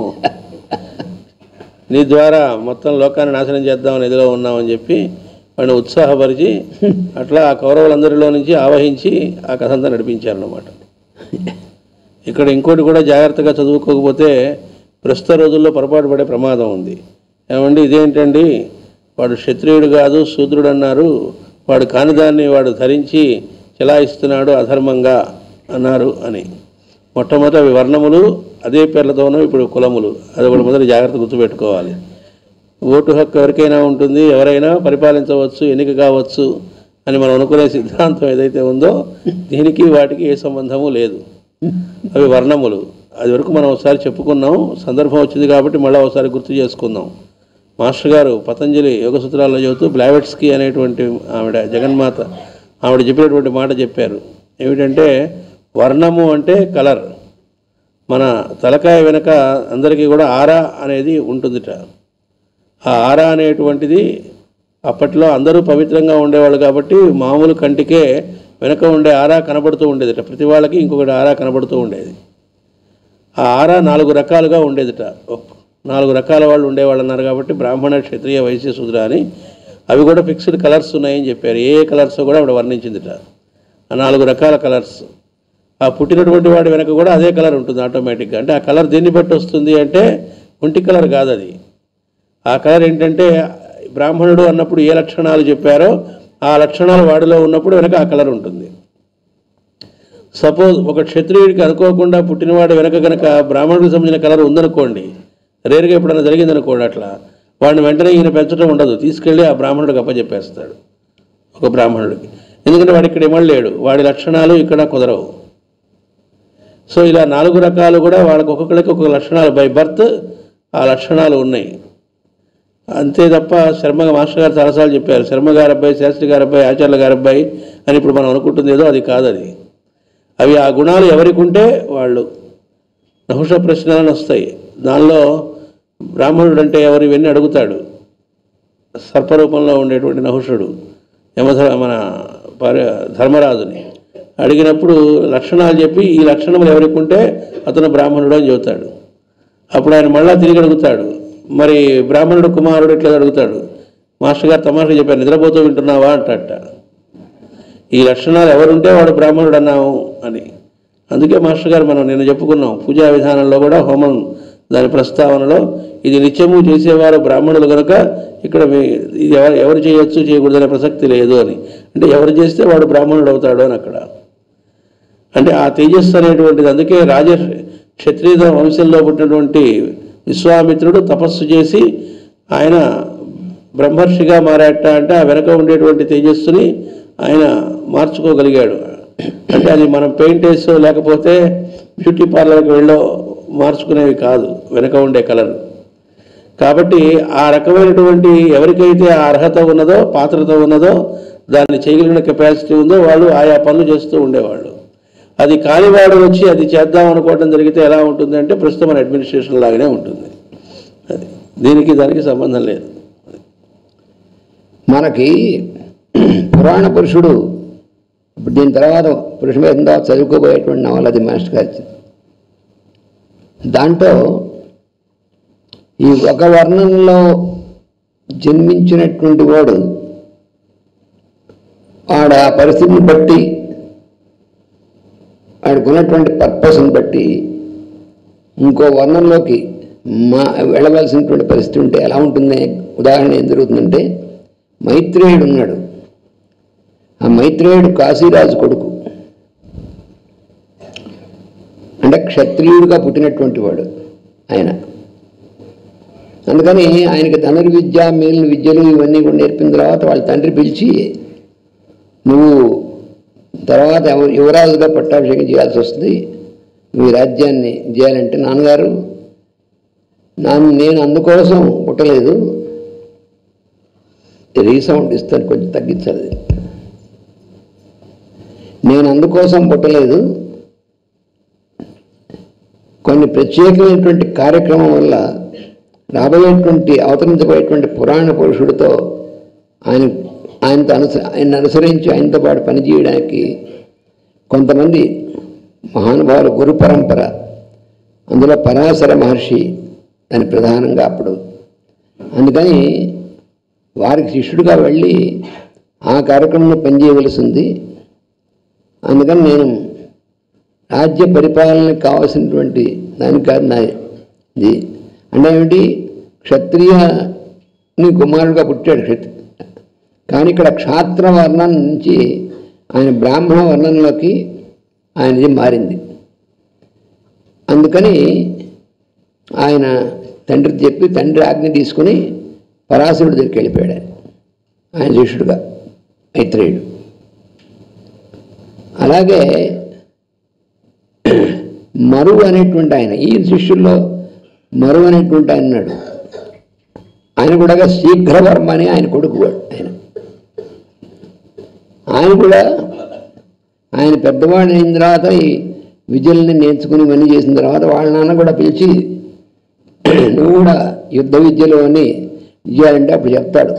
నీ ద్వారా మొత్తం లోకాన్ని నాశనం చేద్దామని ఎదులో ఉన్నామని చెప్పి వాడిని ఉత్సాహపరిచి అట్లా ఆ కౌరవులందరిలో నుంచి ఆవహించి ఆ కథ అంతా నడిపించారన్నమాట. ఇక్కడ ఇంకోటి కూడా జాగ్రత్తగా చదువుకోకపోతే ప్రస్తుత రోజుల్లో పొరపాటు పడే ప్రమాదం ఉంది. ఏమండి ఇదేంటండి, వాడు క్షత్రియుడు కాదు శూద్రుడు అన్నారు, వాడు కానిదాన్ని వాడు ధరించి చెలాయిస్తున్నాడు అధర్మంగా అన్నారు అని. మొట్టమొదటి అవి వర్ణములు, అదే పేర్లతోనూ ఇప్పుడు కులములు. అది కూడా మొదటి జాగ్రత్త గుర్తుపెట్టుకోవాలి. ఓటు హక్కు ఎవరికైనా ఉంటుంది, ఎవరైనా పరిపాలించవచ్చు, ఎన్నిక కావచ్చు అని మనం అనుకునే సిద్ధాంతం ఏదైతే ఉందో దీనికి వాటికి ఏ సంబంధము లేదు. అవి వర్ణములు. అది వరకు మనం ఒకసారి చెప్పుకున్నాం, సందర్భం వచ్చింది కాబట్టి మళ్ళీ ఒకసారి గుర్తు చేసుకుందాం. మాస్టర్ గారు పతంజలి యోగ సూత్రాల్లో చెబుతూ బ్లావెట్స్కీ అనేటువంటి ఆవిడ జగన్మాత ఆవిడ చెప్పినటువంటి మాట చెప్పారు. ఏమిటంటే వర్ణము అంటే కలర్. మన తలకాయ వెనక అందరికీ కూడా ఆరా అనేది ఉంటుందిట. ఆ ఆరా అనేటువంటిది అప్పట్లో అందరూ పవిత్రంగా ఉండేవాళ్ళు కాబట్టి మామూలు కంటికే వెనక ఉండే ఆరా కనబడుతూ ఉండేదిట. ప్రతి వాళ్ళకి ఇంకొకటి ఆరా కనబడుతూ ఉండేది. ఆ ఆరా 4 రకాలుగా ఉండేదిట. 4 రకాల వాళ్ళు ఉండేవాళ్ళు అన్నారు కాబట్టి బ్రాహ్మణ, క్షత్రియ, వైశ్య, శూద్ర అని. అవి కూడా ఫిక్స్డ్ కలర్స్ ఉన్నాయని చెప్పారు. ఏ కలర్స్ కూడా ఆవిడ వర్ణించిందిట. ఆ 4 రకాల కలర్స్. ఆ పుట్టినటువంటి వాడి వెనక కూడా అదే కలర్ ఉంటుంది ఆటోమేటిక్గా. అంటే ఆ కలర్ దేన్ని బట్టి వస్తుంది అంటే ఒంటి కలర్ కాదు అది. ఆ కలర్ ఏంటంటే బ్రాహ్మణుడు అన్నప్పుడు ఏ లక్షణాలు చెప్పారో ఆ లక్షణాలు వాడిలో ఉన్నప్పుడు వెనక ఆ కలర్ ఉంటుంది. సపోజ్ ఒక క్షత్రియుడికి అనుకోకుండా పుట్టినవాడు వెనక కనుక బ్రాహ్మణుడికి సంబంధించిన కలర్ ఉందనుకోండి, రేరుగా ఎప్పుడైనా జరిగిందనుకోండి, అట్లా వాడిని వెంటనే ఈయన పెంచడం ఉండదు, తీసుకెళ్ళి ఆ బ్రాహ్మణుడికి అప్పచెప్పేస్తాడు ఒక బ్రాహ్మణుడికి. ఎందుకంటే వాడు ఇక్కడ ఇమ్మలేడు, వాడి లక్షణాలు ఇక్కడ కుదరవు. సో ఇలా 4 రకాలు కూడా వాళ్ళకి ఒక్కొక్కరికి ఒక్కొక్క లక్షణాలు బై బర్త్ ఆ లక్షణాలు ఉన్నాయి. అంతే తప్ప శర్మ మాస్టర్ గారు చాలాసార్లు చెప్పారు, శర్మ గారి అబ్బాయి, శాస్త్రి గారి అబ్బాయి, ఆచార్యుల గారి అబ్బాయి అని ఇప్పుడు మనం అనుకుంటుంది ఏదో అది కాదు. అది అవి ఆ గుణాలు ఎవరికి ఉంటే వాళ్ళు. నహుష ప్రశ్నలను వస్తాయి. దానిలో బ్రాహ్మణుడు అంటే ఎవరు ఇవన్నీ అడుగుతాడు. సర్పరూపంలో ఉండేటువంటి నహుషుడు మన ధర్మరాజుని అడిగినప్పుడు లక్షణాలు చెప్పి ఈ లక్షణములు ఎవరికి ఉంటే అతను బ్రాహ్మణుడు అని చెబుతాడు. అప్పుడు ఆయన మళ్ళా తిరిగి అడుగుతాడు, మరి బ్రాహ్మణుడు కుమారుడు ఇట్లా అడుగుతాడు. మాస్టర్ గారు తమాషగా చెప్పారు, నిద్రపోతూ వింటున్నావా అంటట. ఈ లక్షణాలు ఎవరుంటే వాడు బ్రాహ్మణుడు అన్నాము అని. అందుకే మాస్టర్ గారు మనం నిన్న చెప్పుకున్నాం, పూజా విధానంలో కూడా హోమం దాని ప్రస్తావనలో ఇది నిత్యము చేసేవారు బ్రాహ్మణులు కనుక ఇక్కడ ఇది ఎవరు చేయొచ్చు చేయకూడదనే ప్రసక్తి లేదు అని. అంటే ఎవరు చేస్తే వాడు బ్రాహ్మణుడు అవుతాడు అని అక్కడ. అంటే ఆ తేజస్సు అనేటువంటిది. అందుకే క్షత్రియ వంశంలో పుట్టినటువంటి విశ్వామిత్రుడు తపస్సు చేసి ఆయన బ్రహ్మర్షిగా మారాట. అంటే ఆ వెనక ఉండేటువంటి తేజస్సుని ఆయన మార్చుకోగలిగాడు. అంటే అది మనం పెయింట్ వేసో లేకపోతే బ్యూటీ పార్లర్కి వెళ్ళో మార్చుకునేవి కాదు వెనక ఉండే కలర్. కాబట్టి ఆ రకమైనటువంటి ఎవరికైతే ఆ అర్హత ఉన్నదో, పాత్రత ఉన్నదో, దాన్ని చేయగలిగిన కెపాసిటీ ఉందో వాళ్ళు ఆయా పనులు చేస్తూ ఉండేవాళ్ళు. అది కానివాడు వచ్చి అది చేద్దాం అనుకోవడం జరిగితే ఎలా ఉంటుంది అంటే ప్రస్తుతం మన అడ్మినిస్ట్రేషన్ లాగానే ఉంటుంది. అది దీనికి దానికి సంబంధం లేదు. మనకి పురాణ పురుషుడు ఇప్పుడు దీని తర్వాత పురుషమేధం తర్వాత చదువుకోబోయేటువంటి నవల అది మాస్టర్ గారి. దాంట్లో ఈ ఒక వర్ణంలో జన్మించినటువంటి వాడు వాడు ఆ పరిస్థితిని బట్టి వాడికి ఉన్నటువంటి పర్పస్ని బట్టి ఇంకో వర్ణంలోకి వెళ్ళవలసినటువంటి పరిస్థితి ఉంటే ఎలా ఉంటుంది. ఉదాహరణ ఏం జరుగుతుందంటే మైత్రేయుడు ఉన్నాడు. ఆ మైత్రేయుడు కాశీరాజు కొడుకు, అంటే క్షత్రియుడిగా పుట్టినటువంటి వాడు ఆయన. అందుకని ఆయనకి ధనుర్విద్య మిగిలిన విద్యలు ఇవన్నీ కూడా నేర్పిన తర్వాత వాళ్ళ తండ్రి పిలిచి, నువ్వు తర్వాత యువరాజుగా పట్టాభిషేకం చేయాల్సి వస్తుంది, నువ్వు ఈ రాజ్యాన్ని చేయాలంటే నాన్నగారు నేను అందుకోసం పుట్టలేదు. రీసౌండ్ ఇస్తాను, కొంచెం తగ్గించాలి. నేను అందుకోసం పుట్టలేదు, కొన్ని ప్రత్యేకమైనటువంటి కార్యక్రమం వల్ల రాబోయేటువంటి అవతరించబోయేటువంటి పురాణ పురుషుడితో ఆయన అనుసరించి ఆయనతో పాటు పనిచేయడానికి కొంతమంది మహానుభావులు, గురు పరంపర, అందులో పరాశర మహర్షి దాని ప్రధానంగా అప్పుడు. అందుకని వారికి శిష్యుడిగా వెళ్ళి ఆ కార్యక్రమంలో పనిచేయవలసి ఉంది. అందుకని నేను రాజ్య పరిపాలనకు కావాల్సినటువంటి దానికి కాదు నాది. అంటే ఏమిటి, క్షత్రియుని కుమారుడుగా పుట్టాడు కానీ ఇక్కడ క్షాత్ర వర్ణం నుంచి ఆయన బ్రాహ్మణ వర్ణంలోకి ఆయనది మారింది. అందుకని ఆయన తండ్రి చెప్పి తండ్రి ఆజ్ఞ తీసుకుని పరాశరుడి దగ్గరికి వెళ్ళిపోయాడు ఆయన శిష్యుడుగా, మైత్రేయుడు. అలాగే మరు అనేటువంటి ఆయన, ఈ శిష్యుల్లో మరు అనేటువంటి ఆయన ఉన్నాడు. ఆయన కూడా శీఘ్రవర్మ అని ఆయన కొడుకు. ఆయన కూడా ఆయన పెద్దవాడు అయిన తర్వాత ఈ విద్యల్ని నేర్చుకుని ఇవన్నీ చేసిన తర్వాత వాళ్ళ నాన్న కూడా పిలిచి, నువ్వు కూడా యుద్ధ విద్యలు అని చేయాలంటే అప్పుడు చెప్తాడు.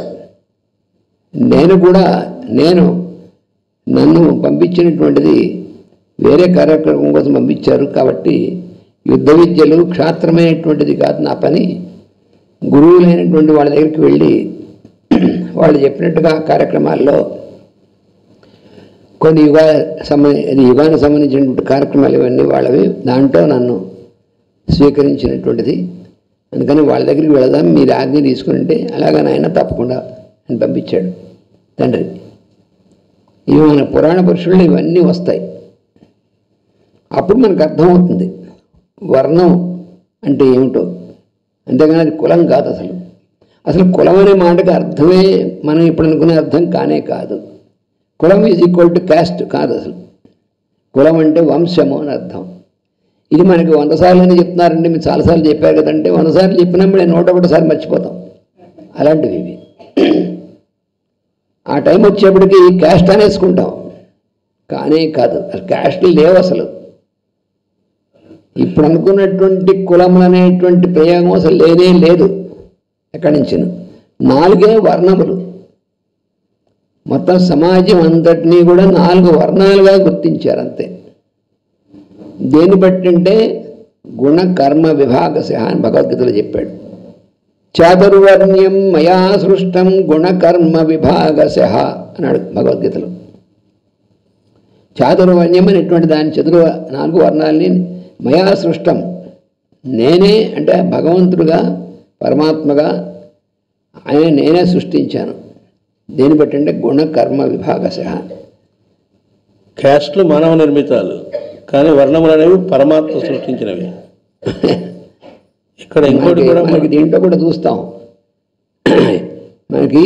నన్ను పంపించినటువంటిది వేరే కార్యక్రమం కోసం పంపించారు కాబట్టి యుద్ధ విద్యలు క్షాత్రమైనటువంటిది కాదు నా పని. గురువులైనటువంటి వాళ్ళ దగ్గరికి వెళ్ళి వాళ్ళు చెప్పినట్టుగా కార్యక్రమాల్లో కొన్ని యుగానికి సంబంధించినటువంటి కార్యక్రమాలు ఇవన్నీ వాళ్ళవి, దాంట్లో నన్ను స్వీకరించినటువంటిది. అందుకని వాళ్ళ దగ్గరికి వెళదాం, మీరు ఆజ్ఞ తీసుకుంటే అలాగా నాయన తప్పకుండా అని పంపించాడు తండ్రి. ఇవి మన పురాణ పురుషుల్లో ఇవన్నీ వస్తాయి. అప్పుడు మనకు అర్థమవుతుంది వర్ణం అంటే ఏమిటో. అంతేగాని అది కులం కాదు. అసలు కులం అనే మాటకి అర్థమే మనం ఇప్పుడు అనుకునే అర్థం కానే కాదు. కులం ఈజ్ ఈక్వల్ టు క్యాస్ట్ కాదు. అసలు కులం అంటే వంశము అని అర్థం. ఇది మనకి 100 సార్లు చెప్తున్నారండి, మీరు చాలాసార్లు చెప్పారు కదంటే 100 సార్లు చెప్పినప్పుడు 101 మర్చిపోతాం. అలాంటివి ఇవి. ఆ టైం వచ్చేప్పటికి క్యాస్ట్ అనేసుకుంటాం, కానే కాదు. అసలు క్యాస్ట్లు లేవు. అసలు ఇప్పుడు అనుకున్నటువంటి కులం అనేటువంటి ప్రయోగం అసలు లేనే లేదు. ఎక్కడి నుంచి 4 వర్ణములు. మొత్తం సమాజం అంతటినీ కూడా 4 వర్ణాలుగా గుర్తించారు అంతే. దేన్ని బట్టి అంటే గుణ కర్మ విభాగశ అని భగవద్గీతలో చెప్పాడు. చాతుర్వర్ణ్యం మయా సృష్టం గుణకర్మ విభాగశ అన్నాడు భగవద్గీతలో. చాతుర్వర్ణ్యం అనేటువంటి దాని 4 వర్ణాలని మయా సృష్టం, నేనే అంటే భగవంతుడుగా పరమాత్మగా ఆయన నేనే సృష్టించాను. దేని బట్టి అంటే గుణకర్మ విభాగశ. క్యాస్ట్లు మానవ నిర్మితాలు, కానీ వర్ణములు అనేవి పరమాత్మ సృష్టించినవి. ఇక్కడ ఇంకోటి కూడా మనకి దీంట్లో కూడా చూస్తాం. మనకి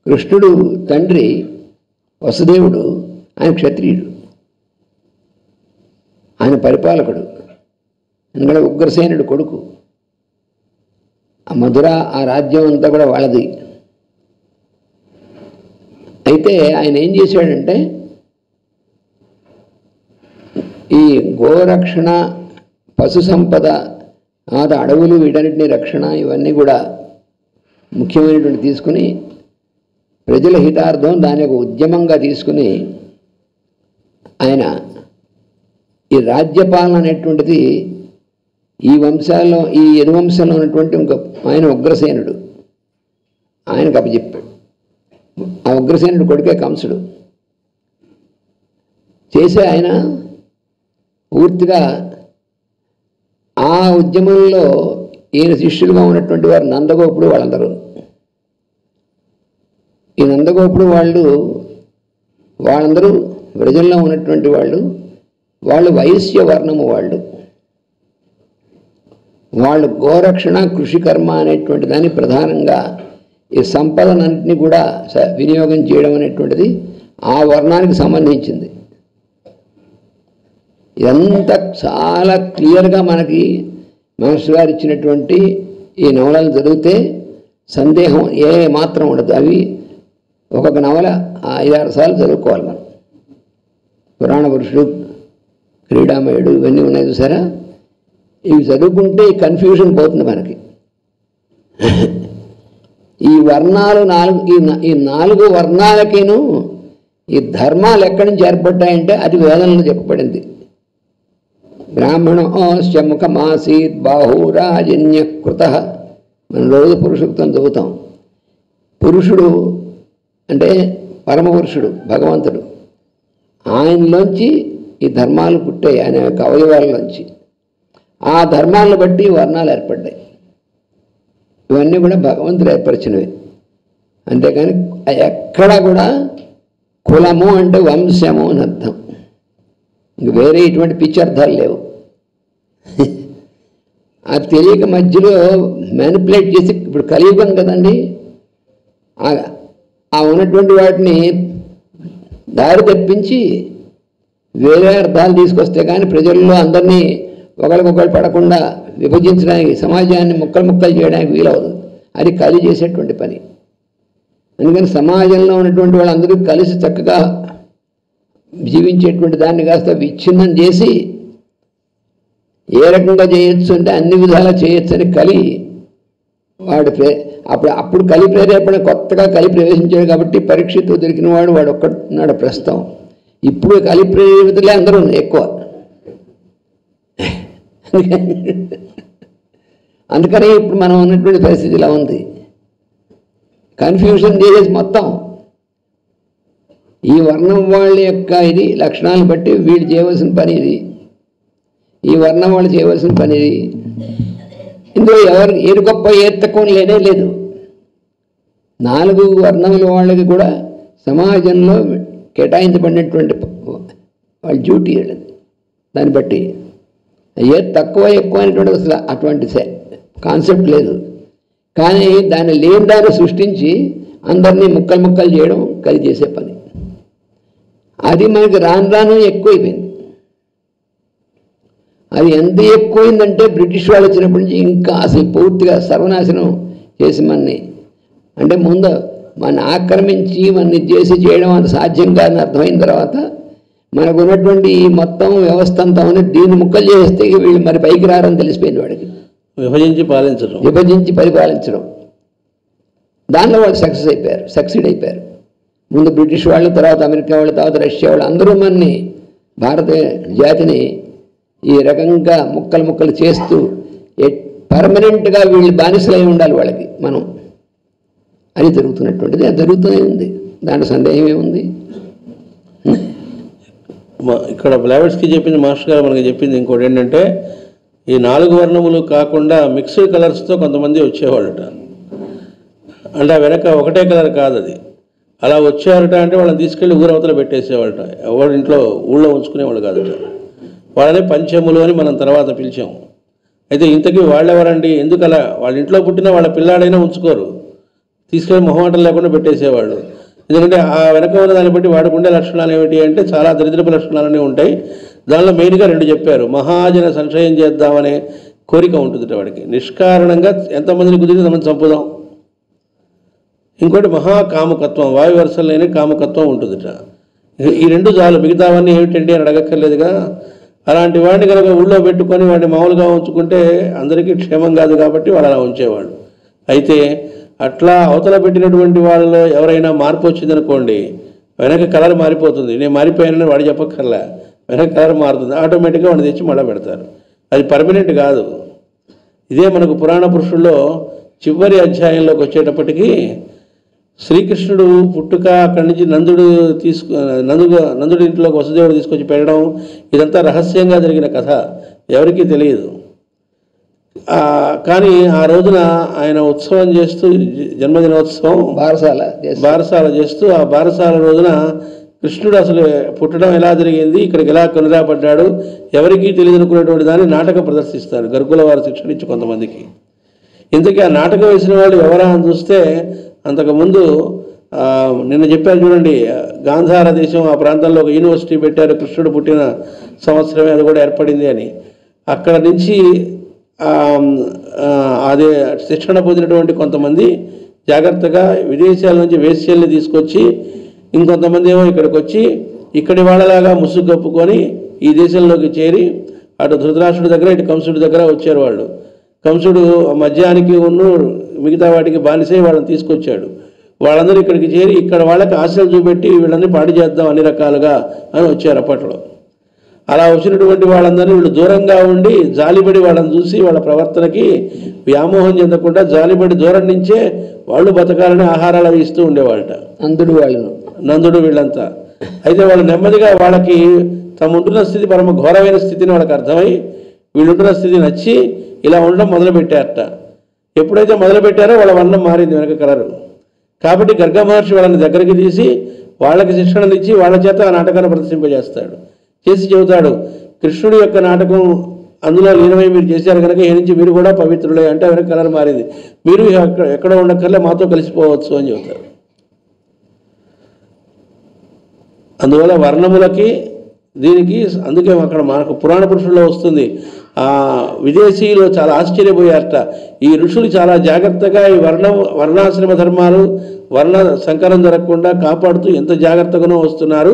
కృష్ణుడు తండ్రి వసుదేవుడు, ఆయన క్షత్రియుడు, ఆయన పరిపాలకుడు. ఎందుకంటే ఉగ్రసేనుడు కొడుకు. ఆ మధుర ఆ రాజ్యం అంతా కూడా వాళ్ళది. అయితే ఆయన ఏం చేశాడంటే ఈ గోరక్షణ, పశు సంపద, అడవులు, వీటన్నిటిని రక్షణ ఇవన్నీ కూడా ముఖ్యమైనటువంటి తీసుకుని ప్రజల హితార్థం దాని ఒక ఉద్యమంగా తీసుకుని ఆయన ఈ రాజ్యపాలన అనేటువంటిది ఈ వంశాల్లో, ఈ యదువంశంలో ఉన్నటువంటి ఇంకొక ఆయన ఉగ్రసేనుడు, ఆయనకు అప్పచెప్పాడు. ఆ ఉగ్రసేనుడు కొడుకే కంసుడు. చేసే ఆయన పూర్తిగా ఆ ఉద్యమంలో ఈయన శిష్యులుగా ఉన్నటువంటి వారు నందగోపుడు వాళ్ళందరూ. ఈ నందగోపుడు వాళ్ళందరూ వ్రజంలో ఉన్నటువంటి వాళ్ళు వైశ్య వర్ణము. వాళ్ళు గోరక్షణ, కృషికర్మ అనేటువంటి దాన్ని ప్రధానంగా ఈ సంపదనంటిని కూడా వినియోగం చేయడం అనేటువంటిది ఆ వర్ణానికి సంబంధించింది. ఇదంతా చాలా క్లియర్గా మనకి మాస్టర్ గారు ఇచ్చినటువంటి ఈ నవలలు చదివితే సందేహం ఏ మాత్రం ఉండదు. అవి ఒక్కొక్క నవల 5-6 సార్లు చదువుకోవాలి మనం. పురాణ పురుషుడు, క్రీడామయుడు ఇవన్నీ ఉన్నాయి చూసారా, ఇవి చదువుకుంటే ఈ కన్ఫ్యూజన్ పోతుంది మనకి. ఈ వర్ణాలు ఈ 4 వర్ణాలకిను ఈ ధర్మాలు ఎక్కడి నుంచి ఏర్పడ్డాయంటే అది వేదంలో చెప్పబడింది. బ్రాహ్మణోశ్చ ముఖమాసీత్ బాహురాజన్య కృత. మనం రోజు పురుషోక్తం చదువుతాం. పురుషుడు అంటే పరమపురుషుడు భగవంతుడు, ఆయనలోంచి ఈ ధర్మాలు పుట్టాయి, ఆయన యొక్క అవయవాల్లోంచి. ఆ ధర్మాలను బట్టి వర్ణాలు ఏర్పడ్డాయి. ఇవన్నీ కూడా భగవంతుడు ఏర్పరిచినవి. అంతేకాని ఎక్కడా కూడా కులము అంటే వంశము అని అర్థం. ఇంక వేరే ఇటువంటి పిచ్చి అర్థాలు లేవు. అది తెలియక మధ్యలో మ్యానిపులేట్ చేసి, ఇప్పుడు కలియుగం కదండి, ఆ ఉన్నటువంటి వాటిని దారి తప్పించి వేరే అర్థాలు తీసుకొస్తే కానీ ప్రజల్లో అందరినీ ఒకరికొకరు పడకుండా విభజించడానికి, సమాజాన్ని ముక్కలు చేయడానికి వీలవదు. అది కలి చేసేటువంటి పని. అందుకని సమాజంలో ఉన్నటువంటి వాళ్ళందరూ కలిసి చక్కగా జీవించేటువంటి దాన్ని కాస్త విచ్ఛిన్నం చేసి ఏ రకంగా చేయొచ్చు అంటే అన్ని విధాలా చేయొచ్చు అని కలి వాడు అప్పుడు కలి ప్రేరేపణ, కొత్తగా కలి ప్రవేశించాడు కాబట్టి పరీక్షతో దొరికిన వాడు ఒక్కడున్నాడు ప్రస్తుతం. ఇప్పుడు కలి ప్రేరితులే అందరూ ఎక్కువ. అందుకని ఇప్పుడు మనం ఉన్నటువంటి పరిస్థితి ఇలా ఉంది. కన్ఫ్యూజన్ చేసేసి మొత్తం ఈ వర్ణం వాళ్ళ యొక్క ఇది లక్షణాలను బట్టి వీళ్ళు చేయవలసిన పని ఇది, ఈ వర్ణం వాళ్ళు చేయవలసిన పని ఇది. ఇందులో ఏది గొప్ప ఏది తక్కువ లేనే లేదు. 4 వర్ణముల వాళ్ళకి కూడా సమాజంలో కేటాయించబడినటువంటి వాళ్ళ డ్యూటీ దాన్ని బట్టి ఏది తక్కువ ఎక్కువ అనేటువంటి అసలు అటువంటి కాన్సెప్ట్ లేదు. కానీ దాన్ని లేని దాన్ని సృష్టించి అందరినీ ముక్కలు చేయడం కలిసి చేసే పని. అది మనకి రాను ఎక్కువైపోయింది. అది ఎంత ఎక్కువైందంటే బ్రిటిష్ వాళ్ళు వచ్చినప్పటి నుంచి ఇంకా అసలు పూర్తిగా సర్వనాశనం చేసి మనని, అంటే ముందు మన ఆక్రమించి మనని చేయడం అంత సాధ్యం కాదని అర్థమైన తర్వాత మనకు ఉన్నటువంటి ఈ మొత్తం వ్యవస్థ అంతా ఉంది, దీన్ని ముక్కలు చేస్తే వీళ్ళు మరి పైకి రారని తెలిసిపోయింది వాడికి. విభజించి పరిపాలించడం, దానిలో వాళ్ళు సక్సీడ్ అయిపోయారు. ముందు బ్రిటిష్ వాళ్ళు, తర్వాత అమెరికా వాళ్ళు, తర్వాత రష్యా వాళ్ళు, అందరూ మనని భారత జాతిని ఈ రకంగా ముక్కలు చేస్తూ పర్మనెంట్గా వీళ్ళు బానిసలై ఉండాలి వాళ్ళకి మనం అని జరుగుతున్నటువంటిది. అది జరుగుతూనే ఉంది, దాంట్లో సందేహమే ఉంది. ఇక్కడ బ్లావెట్స్కి చెప్పింది మాస్టర్ గారు మనకి చెప్పింది ఇంకోటి ఏంటంటే, ఈ 4 వర్ణములు కాకుండా మిక్స్డ్ కలర్స్తో కొంతమంది వచ్చేవాళ్ళట. అంటే వెనక ఒకటే కలర్ కాదు అది, అలా వచ్చారట. అంటే వాళ్ళని తీసుకెళ్ళి ఊరవతల పెట్టేసేవాళ్ళట. ఎవరి ఇంట్లో ఊళ్ళో ఉంచుకునేవాళ్ళు కాదట. వాళ్ళని పంచములు అని మనం తర్వాత పిలిచాము. అయితే ఇంతకీ వాళ్ళెవరండి? ఎందుకు అలా? వాళ్ళ ఇంట్లో పుట్టిన వాళ్ళ పిల్లాడైనా ఉంచుకోరు, తీసుకెళ్ళి మొహమాటం లేకుండా పెట్టేసేవాళ్ళు. ఎందుకంటే ఆ వెనక ఉన్న దాన్ని బట్టి వాడికి ఉండే లక్షణాలు ఏమిటి అంటే చాలా దరిద్రపు లక్షణాలనే ఉంటాయి. దానిలో మెయిన్గా 2 చెప్పారు. మహాజన సంశయం చేద్దామనే కోరిక ఉంటుంది వాడికి, నిష్కారణంగా ఎంతమందిని కుదిరి మనం చంపుదాం. ఇంకోటి మహాకాముకత్వం, వాయు వరుసలు లేని కాముకత్వం ఉంటుందిట. ఈ 2 చాలు, మిగతావన్నీ ఏమిటండి అని అడగక్కర్లేదుగా. అలాంటి వాడిని కనుక ఊళ్ళో పెట్టుకొని వాడిని మామూలుగా ఉంచుకుంటే అందరికీ క్షేమం కాదు కాబట్టి వాళ్ళు అలా ఉంచేవాళ్ళు. అయితే అట్లా అవతల పెట్టినటువంటి వాళ్ళలో ఎవరైనా మార్పు వచ్చిందనుకోండి, వెనక కలర్ మారిపోతుంది. నేను మారిపోయానని వాడు చెప్పక్కర్లే, వెనక కలర్ మారుతుంది, ఆటోమేటిక్గా వాడిని తెచ్చి మళ్ళీ పెడతారు. అది పర్మనెంట్ కాదు. ఇదే మనకు పురాణ పురుషుల్లో చివరి అధ్యాయంలోకి వచ్చేటప్పటికీ శ్రీకృష్ణుడు పుట్టుక, అక్కడి నుంచి నందుడి ఇంట్లోకి వసుదేవుడు తీసుకొచ్చి పెట్టడం, ఇదంతా రహస్యంగా జరిగిన కథ, ఎవరికీ తెలియదు. కానీ ఆ రోజున ఆయన ఉత్సవం చేస్తూ, జన్మదినోత్సవం బారసాల చేస్తూ, ఆ బారసాల రోజున కృష్ణుడు అసలు పుట్టడం ఎలా జరిగింది, ఇక్కడికి ఎలా కొనిరాబడ్డాడు, ఎవరికీ తెలియదు అనుకునేటువంటి దాన్ని నాటకం ప్రదర్శిస్తారు గర్గుల వారు శిక్షణ ఇచ్చి కొంతమందికి. ఇంతకీ ఆ నాటకం వేసిన వాళ్ళు ఎవరా అని చూస్తే, అంతకుముందు నిన్న చెప్పారు చూడండి, గాంధార దేశం ఆ ప్రాంతంలో ఒక యూనివర్సిటీ పెట్టారు, కృష్ణుడు పుట్టిన సంవత్సరమే అది కూడా ఏర్పడింది అని. అక్కడ నుంచి అదే శిక్షణ పొందినటువంటి కొంతమంది జాగ్రత్తగా విదేశాల నుంచి వేశ్యల్ని తీసుకొచ్చి, ఇంకొంతమంది ఏమో ఇక్కడికి వచ్చి ఇక్కడి వాళ్ళలాగా ముసుగు కప్పుకొని ఈ దేశంలోకి చేరి అటు ధృతరాష్ట్రుడి దగ్గర ఇటు కంసుడి దగ్గర వచ్చారు వాళ్ళు. కంసుడు మద్యానికి మిగతా వాటికి బానిసై వాళ్ళని తీసుకొచ్చాడు. వాళ్ళందరూ ఇక్కడికి చేరి ఇక్కడ వాళ్ళకి ఆశలు చూపెట్టి వీళ్ళని పాడు చేద్దాం అన్ని రకాలుగా అని వచ్చారు అప్పట్లో. అలా వచ్చినటువంటి వాళ్ళందరినీ వీళ్ళు దూరంగా ఉండి జాలిపడి వాళ్ళని చూసి వాళ్ళ ప్రవర్తనకి వ్యామోహం చెందకుండా జాలిపడి దూరం నుంచే వాళ్ళు బతకాలని ఆహారాలు అవి ఇస్తూ ఉండేవాళ్ళట. నందుడు వీళ్ళంతా. అయితే వాళ్ళు నెమ్మదిగా వాళ్ళకి తమ ఉంటున్న స్థితి పరమ ఘోరమైన స్థితిని వాళ్ళకి అర్థమై వీళ్ళుంటున్న స్థితి నచ్చి ఇలా ఉండడం మొదలుపెట్టారట. ఎప్పుడైతే మొదలుపెట్టారో వాళ్ళ వర్ణం మారింది వెనక కలరు. కాబట్టి గర్గ మహర్షి వాళ్ళని దగ్గరికి తీసి వాళ్ళకి శిక్షణనిచ్చి వాళ్ళ చేత ఆ నాటకాన్ని ప్రదర్శింపజేస్తాడు. చేసి చెబుతాడు, కృష్ణుడి యొక్క నాటకం అందులో లీనమై మీరు చేశారు కనుక ఈ నుంచి మీరు కూడా పవిత్రులే అంటే వెనక కలర్ మారింది, మీరు ఎక్కడ ఉండక్కర్లే మాతో కలిసిపోవచ్చు అని చెబుతారు. అందువల్ల వర్ణములకి దీనికి అందుకే అక్కడ మనకు పురాణ పురుషుల్లో వస్తుంది. విదేశీయులు చాలా ఆశ్చర్యపోయారట. ఈ ఋషులు చాలా జాగ్రత్తగా ఈ వర్ణాశ్రమ ధర్మాలు వర్ణ సంకరం జరగకుండా కాపాడుతూ ఎంత జాగ్రత్తగానో వస్తున్నారు.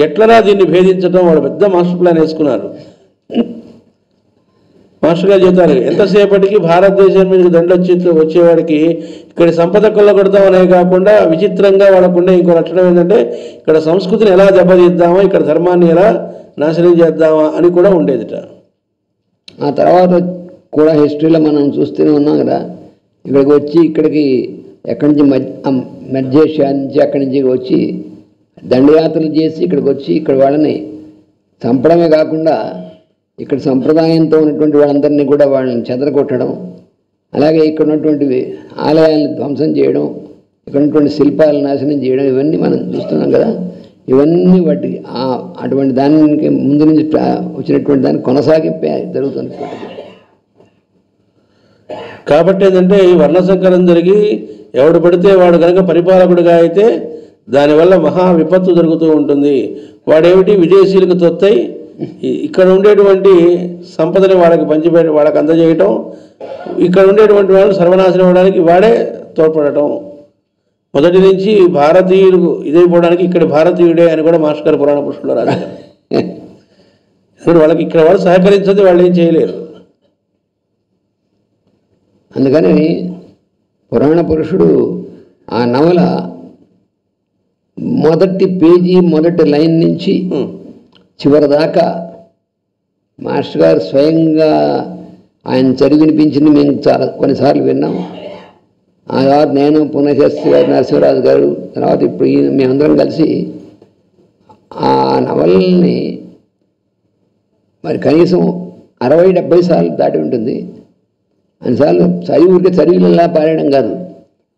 ఎట్లనా దీన్ని భేదించడం వాళ్ళు పెద్ద మాస్టర్ ప్లాన్ వేసుకున్నారు. మాస్టర్ గారు చెబుతారు, ఎంతసేపటికి భారతదేశం మీదకి వచ్చేవాడికి ఇక్కడ సంపద కొల్లగొడతామనే కాకుండా విచిత్రంగా వాళ్ళకుండే ఇంకో లక్షణం ఏంటంటే ఇక్కడ సంస్కృతిని ఎలా దెబ్బతీద్దామా, ఇక్కడ ధర్మాన్ని ఎలా నాశనం చేద్దామా అని కూడా ఉండేదిట. ఆ తర్వాత కూడా హిస్టరీలో మనం చూస్తూనే ఉన్నాం కదా, ఇక్కడికి వచ్చి ఇక్కడికి ఎక్కడి నుంచి మధ్యేషియా నుంచి అక్కడి నుంచి వచ్చి దండయాత్రలు చేసి ఇక్కడికి వచ్చి ఇక్కడ వాళ్ళని చంపడమే కాకుండా ఇక్కడ సంప్రదాయంతో ఉన్నటువంటి వాళ్ళందరినీ కూడా వాళ్ళని చెదరగొట్టడం, అలాగే ఇక్కడ ఉన్నటువంటి ఆలయాలను ధ్వంసం చేయడం, ఇక్కడ ఉన్నటువంటి శిల్పాలను నాశనం చేయడం, ఇవన్నీ మనం చూస్తున్నాం కదా. ఇవన్నీ వాటి అటువంటి దానికి ముందు నుంచి వచ్చినటువంటి దాన్ని కొనసాగింపే జరుగుతున్నటువంటి. కాబట్టి ఏంటంటే ఈ వర్ణ సంకరం జరిగి ఎవడు పడితే వాడు కనుక పరిపాలకుడిగా అయితే దానివల్ల మహా విపత్తు జరుగుతూ ఉంటుంది. వాడేమిటి విదేశీయులకు తొత్తై ఇక్కడ ఉండేటువంటి సంపదని వాళ్ళకి పంచిపెట్టి వాళ్ళకి అందజేయటం, ఇక్కడ ఉండేటువంటి వాళ్ళు సర్వనాశనం అవ్వడానికి వాడే తోడ్పడటం. మొదటి నుంచి భారతీయులు ఇదైపోవడానికి ఇక్కడ భారతీయుడే అని కూడా మాస్టర్ గారు పురాణ పురుషుల్లో రాశారు. ఎందుకంటే వాళ్ళకి ఇక్కడ వాళ్ళు సహకరించదు, వాళ్ళు ఏం చేయలేరు. అందుకని పురాణ పురుషుడు ఆ నవల మొదటి పేజీ మొదటి లైన్ నుంచి చివరి దాకా మాస్టర్ గారు స్వయంగా ఆయన చదివి వినిపించింది మేము చాలా కొన్నిసార్లు విన్నాం. ఆ తర్వాత నేను పుణ్యశాస్త్రి గారు, నరసింహరాజు గారు, తర్వాత ఇప్పుడు మేమందరం కలిసి ఆ నవల్ని మరి కనీసం 60-70 సార్లు దాటి ఉంటుంది. అన్నిసార్లు ఊరికే చదివిలా పారేయడం కాదు,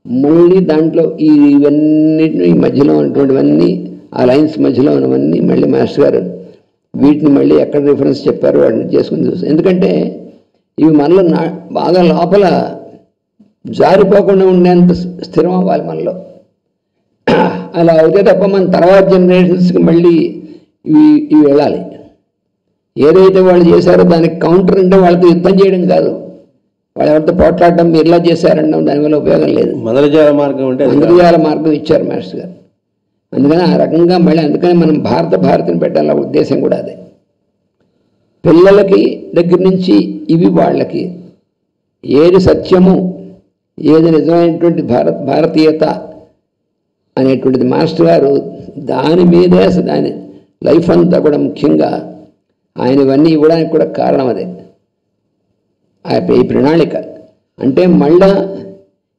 మళ్ళీ దాంట్లో ఇవన్నిటిని మధ్యలో ఉన్నటువంటివన్నీ ఆ లైన్స్ మధ్యలో ఉన్నవన్నీ మళ్ళీ మాస్టర్ గారు వీటిని మళ్ళీ ఎక్కడ రిఫరెన్స్ చెప్పారో వాటిని చేసుకుని చూస్తాం. ఎందుకంటే ఇవి మనలో బాగా లోపల జారిపోకుండా ఉండేంత స్థిరం అవ్వాలి మనలో. అలా అయితే తప్ప మన తర్వాత జనరేషన్స్కి మళ్ళీ ఇవి వెళ్ళాలి. ఏదైతే వాళ్ళు చేశారో దానికి కౌంటర్ అంటే వాళ్ళతో యుద్ధం చేయడం కాదు, వాళ్ళు ఎవరితో పోట్లాడడం మీరు ఇలా చేశారనడం దానివల్ల ఉపయోగం లేదు. మందరజాల మార్గం అంటే మందరజాల మార్గం ఇచ్చారు మాస్టర్ గారు. అందుకని ఆ రకంగా మళ్ళీ అందుకని మనం భారతిని పెట్టాల ఉద్దేశం కూడా అదే. పిల్లలకి దగ్గర నుంచి ఇవి వాళ్ళకి ఏది సత్యము, ఏది నిజమైనటువంటి భారతీయత అనేటువంటిది మాస్టర్ గారు దాని మీదే దాని లైఫ్ అంతా కూడా ముఖ్యంగా ఆయన ఇవన్నీ ఇవ్వడానికి కూడా కారణం అదే. ఈ ప్రణాళిక అంటే మళ్ళా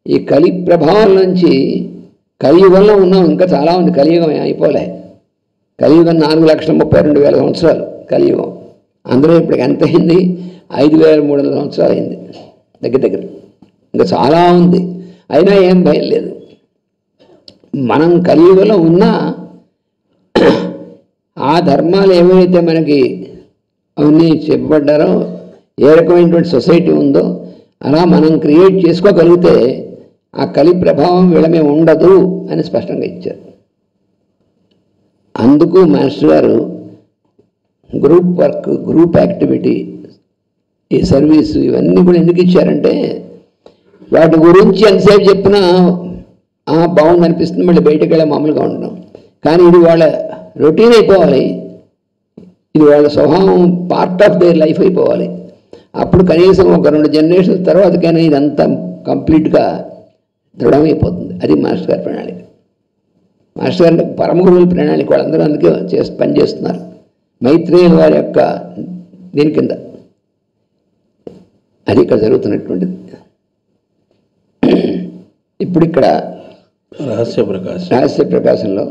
ఈ కలి ప్రభావం నుంచి కలియుగంలో ఉన్నాం, ఇంకా చాలా ఉంది. కలియుగం అయిపోలే. కలియుగం 4,32,000 సంవత్సరాలు కలియుగం. అందులో ఇప్పటికి ఎంత అయింది? 5,300 సంవత్సరాలు అయింది దగ్గర. ఇంకా చాలా ఉంది, అయినా ఏం భయం లేదు. మనం కలియుగంలో ఉన్నా ఆ ధర్మాలు ఏవైతే మనకి అవన్నీ చెప్పబడ్డారో, ఏ రకమైనటువంటి సొసైటీ ఉందో అలా మనం క్రియేట్ చేసుకోగలిగితే ఆ కలి ప్రభావం వీళ్ళమే ఉండదు అని స్పష్టంగా ఇచ్చారు. అందుకు మాస్టర్ గారు గ్రూప్ వర్క్, గ్రూప్ యాక్టివిటీ ఈ సర్వీసు ఇవన్నీ కూడా ఎందుకు ఇచ్చారంటే వాటి గురించి ఎంతసేపు చెప్పినా బాగుంది అనిపిస్తుంది, మళ్ళీ బయటకు వెళ్ళి మామూలుగా ఉండడం. కానీ ఇది వాళ్ళ రొటీన్ అయిపోవాలి, ఇది వాళ్ళ స్వభావం, పార్ట్ ఆఫ్ దేర్ లైఫ్ అయిపోవాలి. అప్పుడు కనీసం ఒక 2 జనరేషన్స్ తర్వాతకైనా ఇదంతా కంప్లీట్గా దృఢమైపోతుంది. అది మాస్టర్ గారి ప్రణాళిక. మాస్టర్ గారి పరమ గురువుల ప్రణాళిక వాళ్ళందరూ అందుకే పనిచేస్తున్నారు. మైత్రేయుల వారి యొక్క దీని కింద అది ఇక్కడ జరుగుతున్నటువంటిది. ఇప్పుడు ఇక్కడ రహస్య ప్రకాశంలో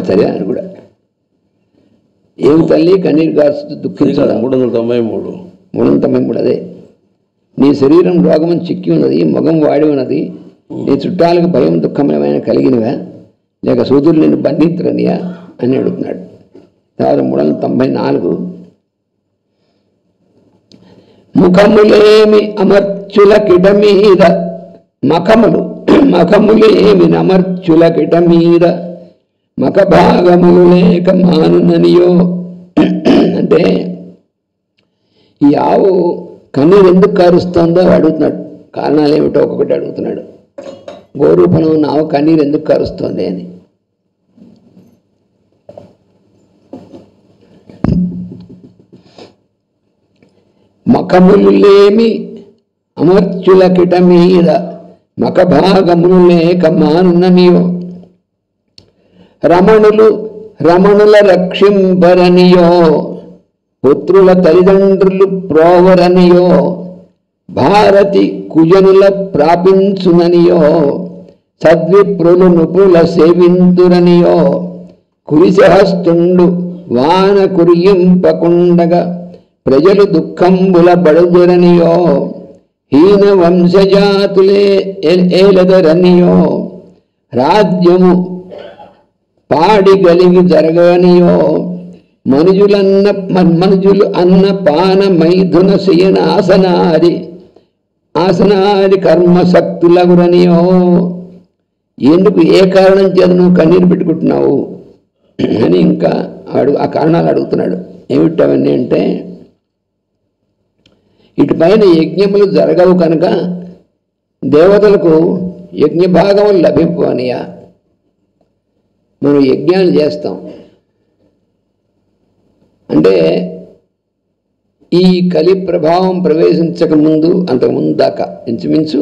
చదివాను కూడా. ఏమి తల్లి కన్నీరు కాస్తూ దుఃఖించడం 393 అదే. నీ శరీరం రోగమని చిక్కి ఉన్నది, మొగం వాడి ఉన్నది, నీ చుట్టాలకు భయం దుఃఖమేమైనా కలిగినవా, లేక సూదులు నేను బంధించరనియా అని అడుగుతున్నాడు. తర్వాత 394 ముఖములేమి అమర్చుల కిట మీద మఖములేమి నమర్చుల కిట మీద మఖ భాగములు లేక మానుననియో. అంటే ఈ ఆవు కన్నీరు ఎందుకు కారుస్తుందో అడుగుతున్నాడు. కారణాలు ఏమిటో ఒక్కొక్కటి అడుగుతున్నాడు. గోరూపంలో ఉన్న ఆవు కన్నీరు ఎందుకు కారుస్తోంది అని. మఖములేమి అమర్చుల కిట మీద మఖ భాగములు లేక మానుననియో. రమణుల రక్షింపరనియో, పుత్రుల తల్లిదండ్రులు ప్రోవరనియో, భారతి కుజనుల ప్రాపించుననియో, సద్విప్రులు నుపుల సేవింతురనియో, కురిసహస్తుండు వాన కురియింపకుండగా ప్రజలు దుఃఖంబుల బడుదురనియో, హీన వంశజాతులే ఏలదరనియో, రాజ్యము పాడి గలిగి జరగనియో, మనుజులు అన్న పాన మైథున శయన ఆసనాది కర్మశక్తులగురనియో. ఎందుకు ఏ కారణం చేత నువ్వు కన్నీరు పెట్టుకుంటున్నావు అని ఇంకా ఆ కారణాలు అడుగుతున్నాడు. ఏమిటవన్నీ అంటే, ఇటుపైన యజ్ఞములు జరగవు కనుక దేవతలకు యజ్ఞభాగములు లభింపు అనియా. మనం యజ్ఞాలు చేస్తాం అంటే ఈ కలి ప్రభావం ప్రవేశించక ముందు, అంతకుముందు దాకా ఇంచుమించు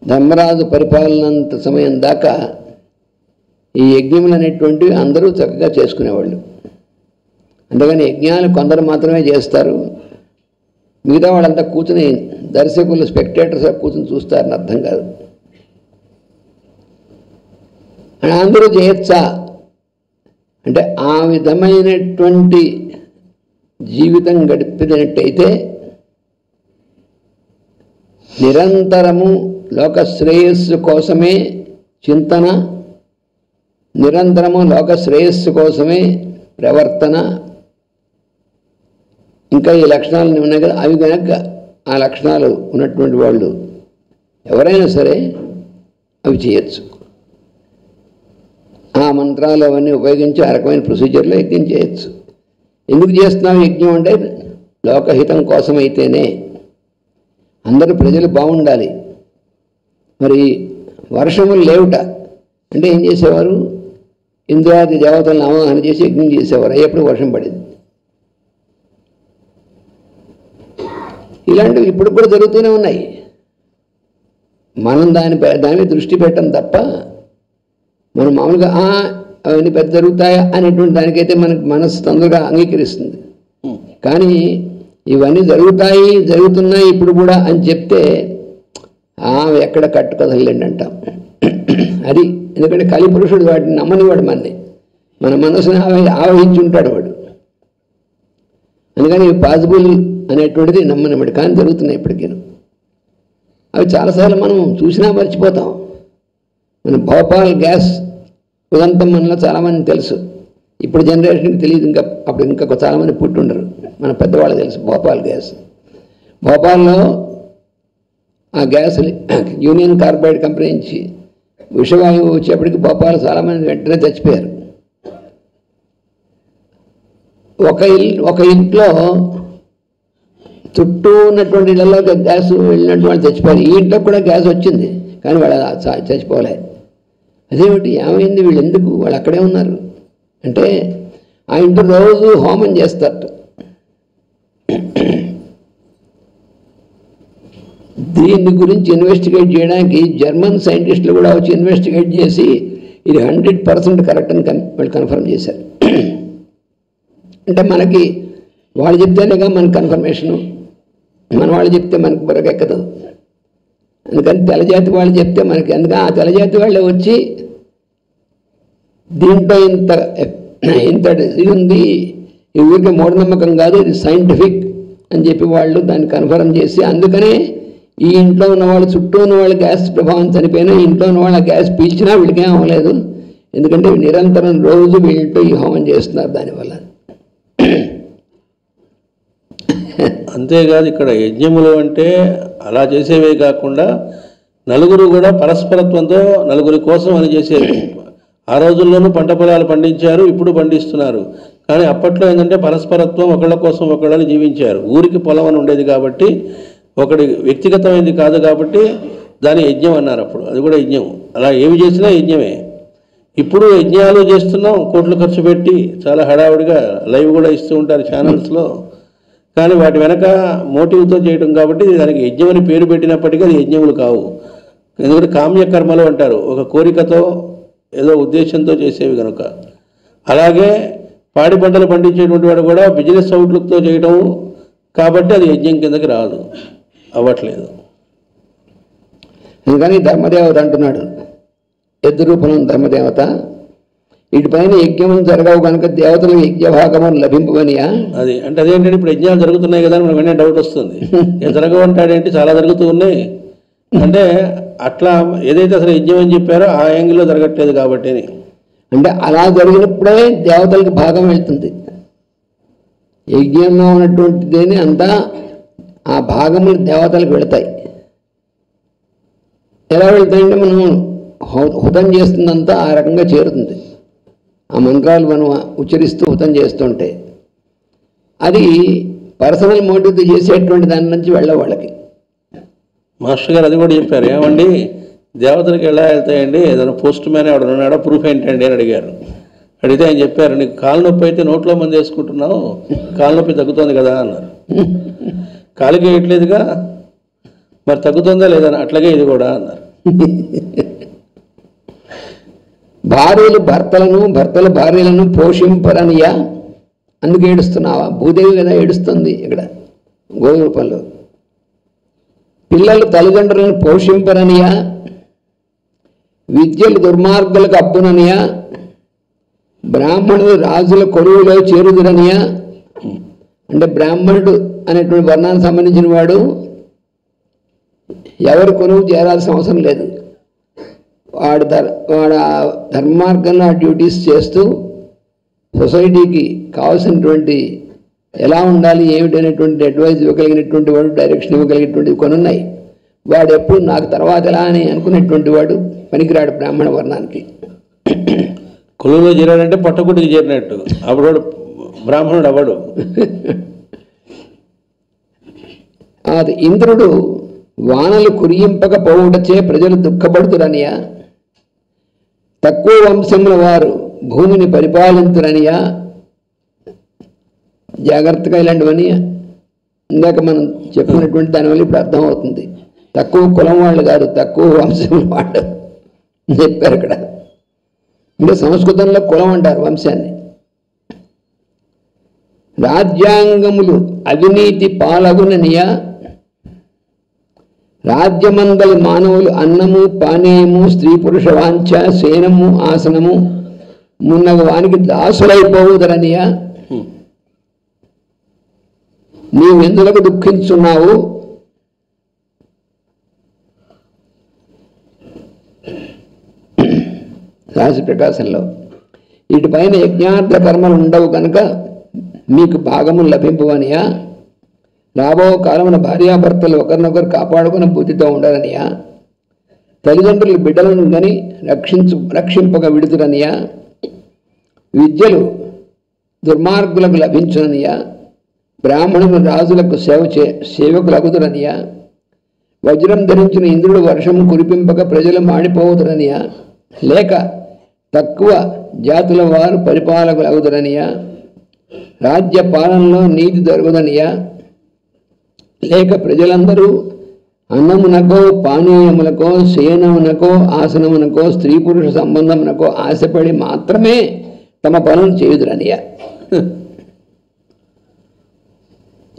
ధర్మరాజు పరిపాలనంత సమయం దాకా ఈ యజ్ఞములు అనేటువంటివి అందరూ చక్కగా చేసుకునేవాళ్ళు. అందుకని యజ్ఞాలు కొందరు మాత్రమే చేస్తారు, మిగతా వాళ్ళంతా కూర్చుని దర్శకులు స్పెక్టేటర్స్ కూర్చుని చూస్తారని అర్థం కాదు. అందరూ చేయొచ్చా అంటే ఆ విధమైనటువంటి జీవితం గడిపినట్టయితే నిరంతరము లోక శ్రేయస్సు కోసమే చింతన, నిరంతరము లోక శ్రేయస్సు కోసమే ప్రవర్తన, ఇంకా ఈ లక్షణాలు ఉన్నాయి కదా, అవి కనుక ఆ లక్షణాలు ఉన్నటువంటి వాళ్ళు ఎవరైనా సరే అవి చేయొచ్చు. ఆ మంత్రాలు అవన్నీ ఉపయోగించి ఆ రకమైన ప్రొసీజర్లో యజ్ఞం చేయొచ్చు. ఎందుకు చేస్తున్నాం యజ్ఞం అంటే లోకహితం కోసమైతేనే, అందరూ ప్రజలు బాగుండాలి. మరి వర్షములు లేవుట అంటే ఏం చేసేవారు, ఇంద్రాది దేవతలను ఆవాహన చేసి యజ్ఞం చేసేవారు, అయ్యేప్పుడు వర్షం పడింది. ఇలాంటివి ఇప్పుడు కూడా జరుగుతూనే ఉన్నాయి. మనం దాని మీద దృష్టి పెట్టం తప్ప, మనం మామూలుగా అవన్నీ పెద్ద జరుగుతాయా అనేటువంటి దానికైతే మనకు మనసు తొందరగా అంగీకరిస్తుంది. కానీ ఇవన్నీ జరుగుతున్నాయి ఇప్పుడు కూడా అని చెప్తే ఎక్కడ కట్టుకదలేండి అంటాం. అది ఎందుకంటే కలిపురుషుడు వాటిని నమ్మనివాడు, మన మనసుని ఆవహించి ఉంటాడు వాడు. అందుకని పాసిబుల్ అనేటువంటిది నమ్మనివాడు, కానీ జరుగుతున్నాయి ఇప్పటికీ. అవి చాలాసార్లు మనం చూసినా మర్చిపోతాం. మన భోపాల్ గ్యాస్ ఉదంతం మనలో చాలామంది తెలుసు, ఇప్పుడు జనరేషన్కి తెలియదు. అప్పుడు ఇంకా చాలామంది పుట్టుండరు, మన పెద్దవాళ్ళు తెలుసు భోపాల్ గ్యాస్. భోపాల్లో ఆ గ్యాస్ యూనియన్ కార్బైడ్ కంపెనీ నుంచి విషవాయువు వచ్చేప్పటికి భోపాల్ చాలామంది వెంటనే చచ్చిపోయారు. ఒక ఇంట్లో చుట్టూ ఉన్నటువంటి ఇళ్లలో గ్యాస్ వెళ్ళినట్టు వాళ్ళు చచ్చిపోయారు. ఈ ఇంట్లో కూడా గ్యాస్ వచ్చింది, కానీ వాళ్ళు చచ్చిపోలే. అదేమిటి, ఏమైంది, వీళ్ళు ఎందుకు వాళ్ళు అక్కడే ఉన్నారు అంటే ఆ ఇంట్లో రోజు హోమం చేస్తారు. దీని గురించి ఇన్వెస్టిగేట్ చేయడానికి జర్మన్ సైంటిస్టులు కూడా వచ్చి ఇన్వెస్టిగేట్ చేసి ఇది 100% కరెక్ట్ అని వాళ్ళు కన్ఫర్మ్ చేశారు. అంటే మనకి వాళ్ళు చెప్తేనేగా మనకు కన్ఫర్మేషను, మన వాళ్ళు చెప్తే మనకు బుర్రకెక్కదు. అందుకని తెల్లజాతి వాళ్ళు చెప్తే మనకి, అందుకని ఆ తెల్లజాతి వాళ్ళే వచ్చి దీంట్లో ఇంత ఇది ఉంది, ఈ ఊరికే మూఢనమ్మకం కాదు, ఇది సైంటిఫిక్ అని చెప్పి వాళ్ళు దాన్ని కన్ఫర్మ్ చేసి, అందుకనే ఈ ఇంట్లో ఉన్న వాళ్ళు, చుట్టూ ఉన్న వాళ్ళు గ్యాస్ ప్రభావం చనిపోయినా ఇంట్లో ఉన్న వాళ్ళు గ్యాస్ పీల్చినా వీళ్ళకేం అవ్వలేదు. ఎందుకంటే నిరంతరం రోజు వీళ్ళతో ఈ హోమం చేస్తున్నారు దానివల్ల. అంతేకాదు, ఇక్కడ యజ్ఞములు అంటే అలా చేసేవే కాకుండా నలుగురు కూడా పరస్పరత్వంతో నలుగురి కోసం అని చేసేది. ఆ రోజుల్లోనూ పంట పొలాలు పండించారు, ఇప్పుడు పండిస్తున్నారు. కానీ అప్పట్లో ఏంటంటే పరస్పరత్వం, ఒకళ్ళ కోసం ఒకళ్ళని జీవించారు. ఊరికి పొలం అని ఉండేది కాబట్టి, ఒకటి వ్యక్తిగతమైనది కాదు కాబట్టి దాన్ని యజ్ఞం అన్నారు అప్పుడు. అది కూడా యజ్ఞం, అలా ఏమి చేసినా యజ్ఞమే. ఇప్పుడు యజ్ఞాలు చేస్తున్నాం, కోట్లు ఖర్చు పెట్టి చాలా హడావుడిగా లైవ్ కూడా ఇస్తూ ఉంటారు ఛానల్స్లో. కానీ వాటి వెనక మోటివ్తో చేయడం కాబట్టి దానికి యజ్ఞం అని పేరు పెట్టినప్పటికీ అది యజ్ఞములు కావు. ఎందుకంటే కామ్య కర్మలు అంటారు, ఒక కోరికతో ఏదో ఉద్దేశంతో చేసేవి కనుక. అలాగే పాడి పంటలు పండించేటువంటి వాడు కూడా బిజినెస్ అవుట్లుక్తో చేయడం కాబట్టి అది యజ్ఞం కిందకి రాదు, అవ్వట్లేదు. అందుకని ధర్మదేవత అంటున్నాడు, ఎద్దు రూపం ధర్మదేవత, ఇటుపైన యజ్ఞం జరగవు కనుక దేవతలకు యజ్ఞ భాగమును లభింపవనియా. అది అంటే అదేంటంటే ఇప్పుడు యజ్ఞాలు జరుగుతున్నాయి కదా అని మనకు వెంటనే డౌట్ వస్తుంది. జరగవు అంటాడేంటి, చాలా జరుగుతూ ఉన్నాయి అంటే అట్లా ఏదైతే అసలు యజ్ఞం అని చెప్పారో ఆ యాంగిల్లో జరగట్లేదు కాబట్టి అని. అంటే అలా జరిగినప్పుడే దేవతలకు భాగం వెళ్తుంది. యజ్ఞంలో ఉన్నటువంటిదేని అంతా ఆ భాగములు దేవతలకు వెళతాయి. ఎలా వెళ్తాయంటే మనం హుతం చేస్తుందంతా ఆ రకంగా చేరుతుంది. ఆ మంత్రాలు మనం ఉచ్చరిస్తూ హుతం చేస్తుంటే అది పర్సనల్ మోటివ్తో చేసేటువంటి దాని నుంచి వెళ్ళే వాళ్ళకి. మాస్టర్ గారు అది కూడా చెప్పారు, ఏమండి దేవతలకు ఎలా వెళ్తాయండి, ఏదైనా పోస్ట్ మ్యాన్ ఎవడ ఉన్నాడో ప్రూఫ్ ఏంటండి అని అడిగారు. అడిగితే ఆయన చెప్పారు, నీకు కాలు నొప్పి అయితే నోట్లో మంది వేసుకుంటున్నావు, కాలు నొప్పి తగ్గుతుంది కదా అన్నారు. కాలుకి వేయట్లేదుగా, మరి తగ్గుతుందా లేదా, అట్లాగే ఇది కూడా అన్నారు. భార్యలు భర్తలను, భర్తలు భార్యలను పోషింపరనియా, అందుకు ఏడుస్తున్నావా? భూదేవి కదా ఏడుస్తుంది ఇక్కడ గోవు రూపంలో. పిల్లలు తల్లిదండ్రులను పోషింపరనియా, విద్యలు దుర్మార్గులకు అబ్బుననియా, బ్రాహ్మణుడు రాజుల కొలువులో చేరుదురనియా. అంటే బ్రాహ్మణుడు అనేటువంటి వర్ణానికి సంబంధించిన వాడు ఎవరి కొలువు చేరాల్సిన అవసరం లేదు. వాడు ధర్మార్గంలో డ్యూటీస్ చేస్తూ సొసైటీకి కావాల్సినటువంటి ఎలా ఉండాలి ఏమిటి అనేటువంటి అడ్వైజ్ ఇవ్వగలిగినటువంటి వాడు, డైరెక్షన్ ఇవ్వగలిగినటువంటి కొన్ని ఉన్నాయి. వాడు ఎప్పుడు నాకు తర్వాత ఎలా అని అనుకునేటువంటి వాడు పనికిరాడు బ్రాహ్మణ వర్ణానికి. కులంలో చేరాడంటే పట్టకుటికి చేరినట్టు, అప్పుడు వాడు బ్రాహ్మణుడు అవ్వడు. అది ఇంద్రుడు వానలు కురియింపకపోవుటచే ప్రజలు దుఃఖపడుతురనియా, తక్కువ వంశముల వారు భూమిని పరిపాలించురనియా. జాగ్రత్తగా ఇలాంటివని ఇందాక మనం చెప్పినటువంటి దానివల్ల ఇప్పుడు అర్థమవుతుంది. తక్కువ కులం వాళ్ళు కాదు, తక్కువ వంశం వాళ్ళు చెప్పారు ఇక్కడ. అంటే సంస్కృతంలో కులం అంటారు వంశాన్ని. రాజ్యాంగములు అవినీతి పాలగుననియా, రాజ్యమందలి మానవులు అన్నము పానీయము స్త్రీ పురుష వాంఛ శయనము ఆసనము మున్నగ వానికి దాసులైపోవుదరనియా. నీవు ఎందులకు దుఃఖించున్నావు? రాశి ప్రకాశంలో ఇటుపైన యజ్ఞార్థ కర్మలు ఉండవు కనుక మీకు భాగము లభింపవనియా. రాబో కాలమున భార్యాభర్తలు ఒకరినొకరు కాపాడుకుని బుద్ధితో ఉండాలనియా. తల్లిదండ్రులు బిడ్డలను కానీ రక్షింపక విడుతురనియా. విద్యలు దుర్మార్గులకు లభించుననియా, బ్రాహ్మణులు రాజులకు సేవకులగుదురనియా, వజ్రం ధరించిన ఇంద్రుడు వర్షం కురిపింపక ప్రజలు మాడిపోవుదురనియా, లేక తక్కువ జాతుల వారు పరిపాలకులగుదురనియా, రాజ్య పాలనలో నీతి జరుగుదనియా, లేక ప్రజలందరూ అన్నమునకో పానీయములకో శయనమునకో ఆసనమునకో స్త్రీ పురుష సంబంధమునకో ఆశపడి మాత్రమే తమ పనులు చేయుదురనియా.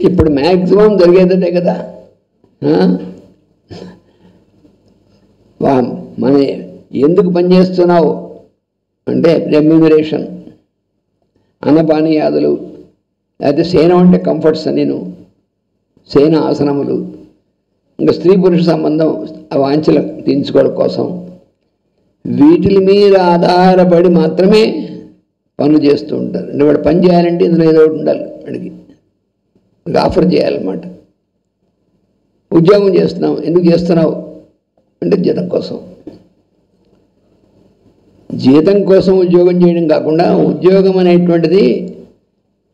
ఇప్పుడు మ్యాక్సిమం జరిగేదే కదా. మన ఎందుకు పనిచేస్తున్నావు అంటే రెమ్యూనరేషన్, అన్నపానీయాదులు, లేకపోతే శయనం అంటే కంఫర్ట్స్ నేను శయన ఆసనములు, ఇంకా స్త్రీ పురుష సంబంధం ఆ వాంఛలు తీర్చుకోవడం కోసం వీటి మీద ఆధారపడి మాత్రమే పనులు చేస్తూ ఉంటారు. అంటే వాడు పని చేయాలంటే ఇందులో ఏదో ఒకటి ఉండాలి, వాడికి ఆఫర్ చేయాలన్నమాట. ఉద్యోగం చేస్తున్నావు, ఎందుకు చేస్తున్నావు అంటే జీతం కోసం. జీతం కోసం ఉద్యోగం చేయడం కాకుండా ఉద్యోగం అనేటువంటిది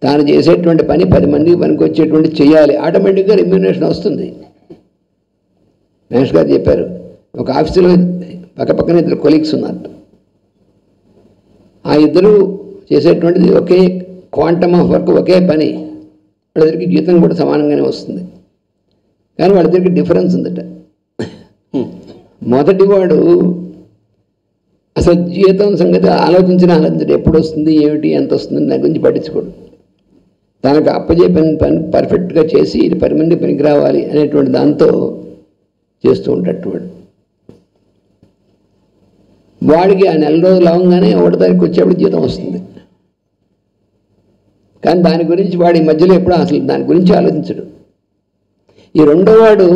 తాను చేసేటువంటి పని 10 మందికి పనికి వచ్చేటువంటి చేయాలి, ఆటోమేటిక్గా రెమ్యూనరేషన్ వస్తుంది. మహేష్ గారు చెప్పారు, ఒక ఆఫీసులో పక్కపక్కన 2 కొలీగ్స్ ఉన్నారు. ఆ ఇద్దరు చేసేటువంటిది ఒకే క్వాంటమ్ ఆఫ్ వర్క్, ఒకే పని, వాళ్ళిద్దరికి జీతం కూడా సమానంగానే వస్తుంది. కానీ వాళ్ళిద్దరికి డిఫరెన్స్ ఉందట. మొదటివాడు అసలు జీతం సంగతి ఆలోచించడు, ఎప్పుడు వస్తుంది ఏమిటి ఎంత వస్తుంది దాని గురించి పట్టించుకోడు. తనకు అప్పచెప్పిన పని పర్ఫెక్ట్గా చేసి ఇది 10 మంది పనికి రావాలి అనేటువంటి దాంతో చేస్తూ ఉంటాడు. వాడికి ఆ నెల రోజులు అవగానే 1వ తారీఖు వచ్చేప్పుడు జీతం వస్తుంది. కానీ దాని గురించి వాడి మధ్యలో ఎప్పుడు అసలు దాని గురించి ఆలోచించడు. ఈ రెండోవాడు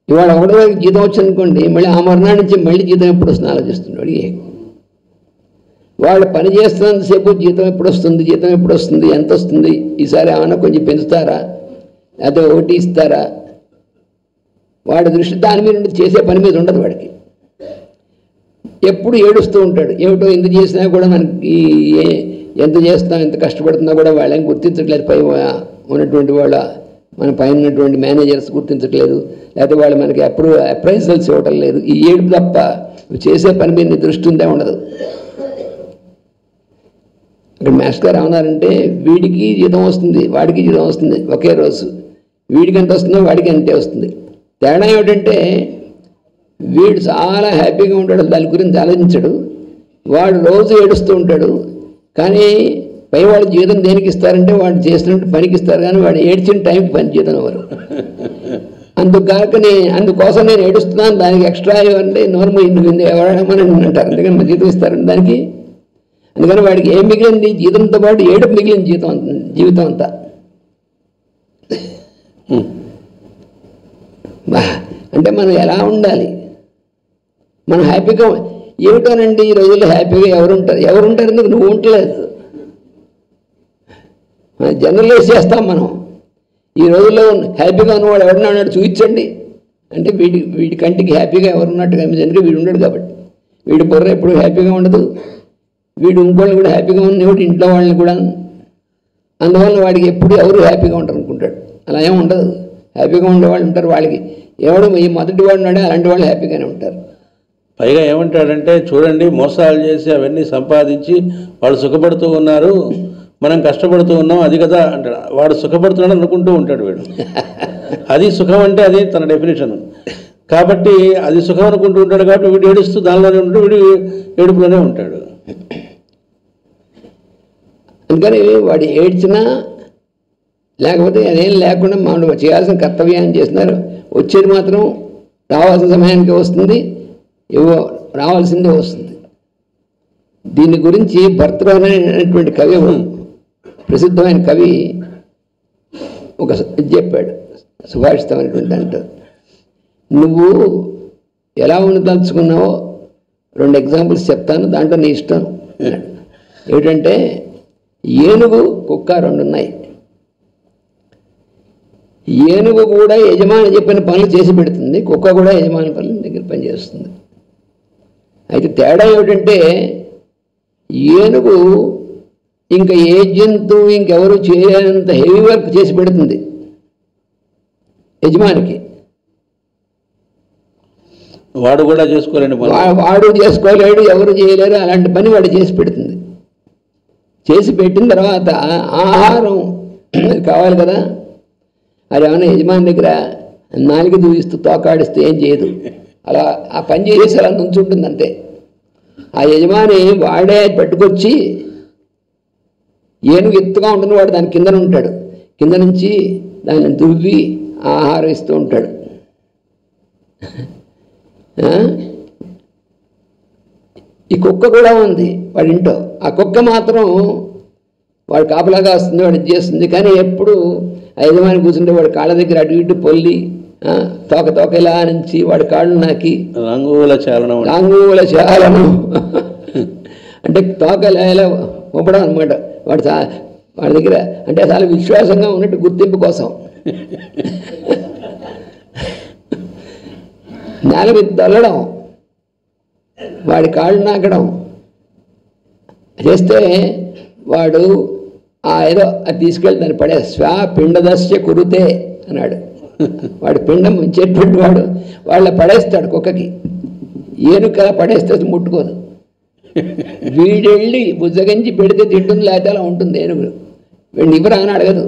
ఇవాళ 1వ తారీఖు జీతం వచ్చిందనుకోండి, మళ్ళీ ఆ మరునాడు నుంచి మళ్ళీ జీతం ఎప్పుడు వస్తుంది ఆలోచిస్తున్నాడు. వాళ్ళు పని చేస్తున్నంతసేపు జీతం ఎప్పుడు వస్తుంది, ఎంత వస్తుంది, ఈసారి ఏమన్నా కొంచెం పెంచుతారా లేకపోతే ఒకటి ఇస్తారా, వాడి దృష్టి దాని మీద చేసే పని మీద ఉండదు. వాడికి ఎప్పుడు ఏడుస్తూ ఉంటాడు. ఏమిటో ఎంత చేసినా కూడా మనకి ఎంత చేస్తున్నాం, ఎంత కష్టపడుతున్నా కూడా వాళ్ళేం గుర్తించట్లేదు. పై ఉన్నటువంటి మన పైన ఉన్నటువంటి మేనేజర్స్ గుర్తించట్లేదు, లేకపోతే వాళ్ళు మనకి ఎప్పుడు అప్రైజల్స్ ఇవ్వటం లేదు. ఈ ఏడుపు తప్ప చేసే పని మీద దృష్టి ఉందే ఉండదు. ఇక్కడ మాస్టర్ గారు ఏమన్నారంటే, వీడికి జీతం వస్తుంది, వాడికి జీతం వస్తుంది ఒకే రోజు, వీడికి ఎంత వస్తుందో వాడికి అంతే వస్తుంది. తేడా ఏమిటంటే వీడు చాలా హ్యాపీగా ఉంటాడు, దాని గురించి ఆలోచించడు. వాడు రోజు ఏడుస్తూ ఉంటాడు. కానీ పై వాడు జీతం దేనికి ఇస్తారంటే వాడు చేసినట్టు పనికి ఇస్తారు, కానీ వాడు ఏడ్చిన టైంకి పని జీతం ఎవరు. అందుకోసం నేను ఏడుస్తున్నాను, దానికి ఎక్స్ట్రా ఇవ్వండి, నోర్మల్ ఎవరమని అంటారు. అందుకని జీతం ఇస్తారండి దానికి. అందుకని వాడికి ఏం మిగిలింది, జీతంతో పాటు ఏడుపు మిగిలింది జీవితం అంతా. అంటే మనం ఎలా ఉండాలి, మనం హ్యాపీగా ఏమిటోనండి. ఈ రోజుల్లో హ్యాపీగా ఎవరుంటారు ఎందుకు నువ్వు ఉండలేదు. జనరలైజ్ చేస్తాం మనం. ఈ రోజుల్లో హ్యాపీగా ఉన్నవాడు ఎవరన్నా ఉన్నాడు చూపించండి అంటే వీడి కంటికి హ్యాపీగా ఎవరున్నట్టుగా ఎందుకంటే వీడు ఉండడు కాబట్టి. వీడి బుర్ర ఎప్పుడు హ్యాపీగా ఉండదు. వీడు ఇంకోళ్ళు కూడా హ్యాపీగా ఉన్నవాడు, ఇంట్లో వాళ్ళని కూడా. అందువల్ల వాడికి ఎప్పుడు ఎవరు హ్యాపీగా ఉంటారు అనుకుంటాడు. అలా ఏమి ఉండదు. హ్యాపీగా ఉండేవాళ్ళు ఉంటారు. వాళ్ళకి ఎవడు ఈ మొదటి వాడు ఉన్నాడే అలాంటి వాళ్ళు హ్యాపీగానే ఉంటారు. పైగా ఏమంటాడంటే, చూడండి మోసాలు చేసి అవన్నీ సంపాదించి వాళ్ళు సుఖపడుతూ ఉన్నారు, మనం కష్టపడుతూ ఉన్నాం, అది కదా అంటాడు. వాడు సుఖపడుతున్నాడు అనుకుంటూ ఉంటాడు వీడు. అది సుఖం అంటే అది తన డెఫినేషన్. కాబట్టి అది సుఖం అనుకుంటూ ఉంటాడు కాబట్టి వీడు ఏడుస్తూ దానిలోనే ఉంటాడు, వీడు ఏడుపులోనే ఉంటాడు. అందుకని వాడు ఏడ్చినా లేకపోతే అదేం లేకుండా మనం చేయాల్సిన కర్తవ్యాన్ని చేస్తున్నారు. వచ్చేది మాత్రం రావాల్సిన సమయానికి వస్తుంది, రావాల్సిందే వస్తుంది. దీని గురించి భర్తృహరి అనేటువంటి కవి, ప్రసిద్ధమైన కవి ఒక చెప్పాడు, సుభాషితం అనేటువంటి అంటారు. నువ్వు ఎలా ఉండదలుచుకున్నావో 2 ఎగ్జాంపుల్స్ చెప్తాను, దాంట్లో నీ ఇష్టం. ఏమిటంటే ఏనుగు కుక్క 2 ఉన్నాయి. ఏనుగు కూడా యజమాని చెప్పిన పనులు చేసి పెడుతుంది, కుక్క కూడా యజమాని పనుల దగ్గర పనిచేస్తుంది. అయితే తేడా ఏమిటంటే ఏనుగు ఇంకా ఏ జంతువు ఇంకెవరు చేయలేనంత హెవీ వర్క్ చేసి పెడుతుంది యజమానికి. వాడు కూడా చేసుకోలేండి, వాడు చేసుకోలేడు, ఎవరు చేయలేరు, అలాంటి పని వాడు చేసి పెడుతుంది. చేసి పెట్టిన తర్వాత ఆహారం కావాలి కదా, అది ఏమన్నా యజమాని దగ్గర నాలుగు దూయిస్తూ తోకాడిస్తే ఏం చేయదు, అలా ఆ పని చేసి అలా నుంచుంటుంది అంతే. ఆ యజమాని వాడే పట్టుకొచ్చి ఏనుగు ఎత్తుగా ఉంటుంది, వాడు దాని కిందన ఉంటాడు, కింద నుంచి దాన్ని దువ్వి ఆహారం ఇస్తూ ఉంటాడు. ఈ కుక్క కూడా ఉంది వాడింటో, ఆ కుక్క మాత్రం వాడు కాపలాగా వస్తుంది, వాడు ఇది చేస్తుంది, కానీ ఎప్పుడు ఆ యజమాని కూర్చుంటే వాడి కాళ్ళ దగ్గర అటు ఇటు పొల్లి తోక ఇలా నుంచి వాడి కాళ్ళు నాకి లాంగుల చాలనం అంటే తోక ఇలా ఊపడం అనమాట. వాడి దగ్గర అంటే చాలా విశ్వాసంగా ఉన్నట్టు గుర్తింపు కోసం నేల మీద తల్లడం, వాడి కాళ్ళు నాకడం చేస్తే వాడు ఏదో అది తీసుకెళ్ళి దాన్ని పడే పిండదస్య కురుతే అన్నాడు. వాడు పిండం ఉంచేటువంటి వాడు వాళ్ళ పడేస్తాడు కుక్కకి, ఏనుక పడేస్తే ముట్టుకోదు, వీడెళ్ళి బుజ్జగించి పెడితే తింటుంది, లేకపోతే అలా ఉంటుంది ఏనుగు. వీడిని ఇవ్వరా అని అడగదు.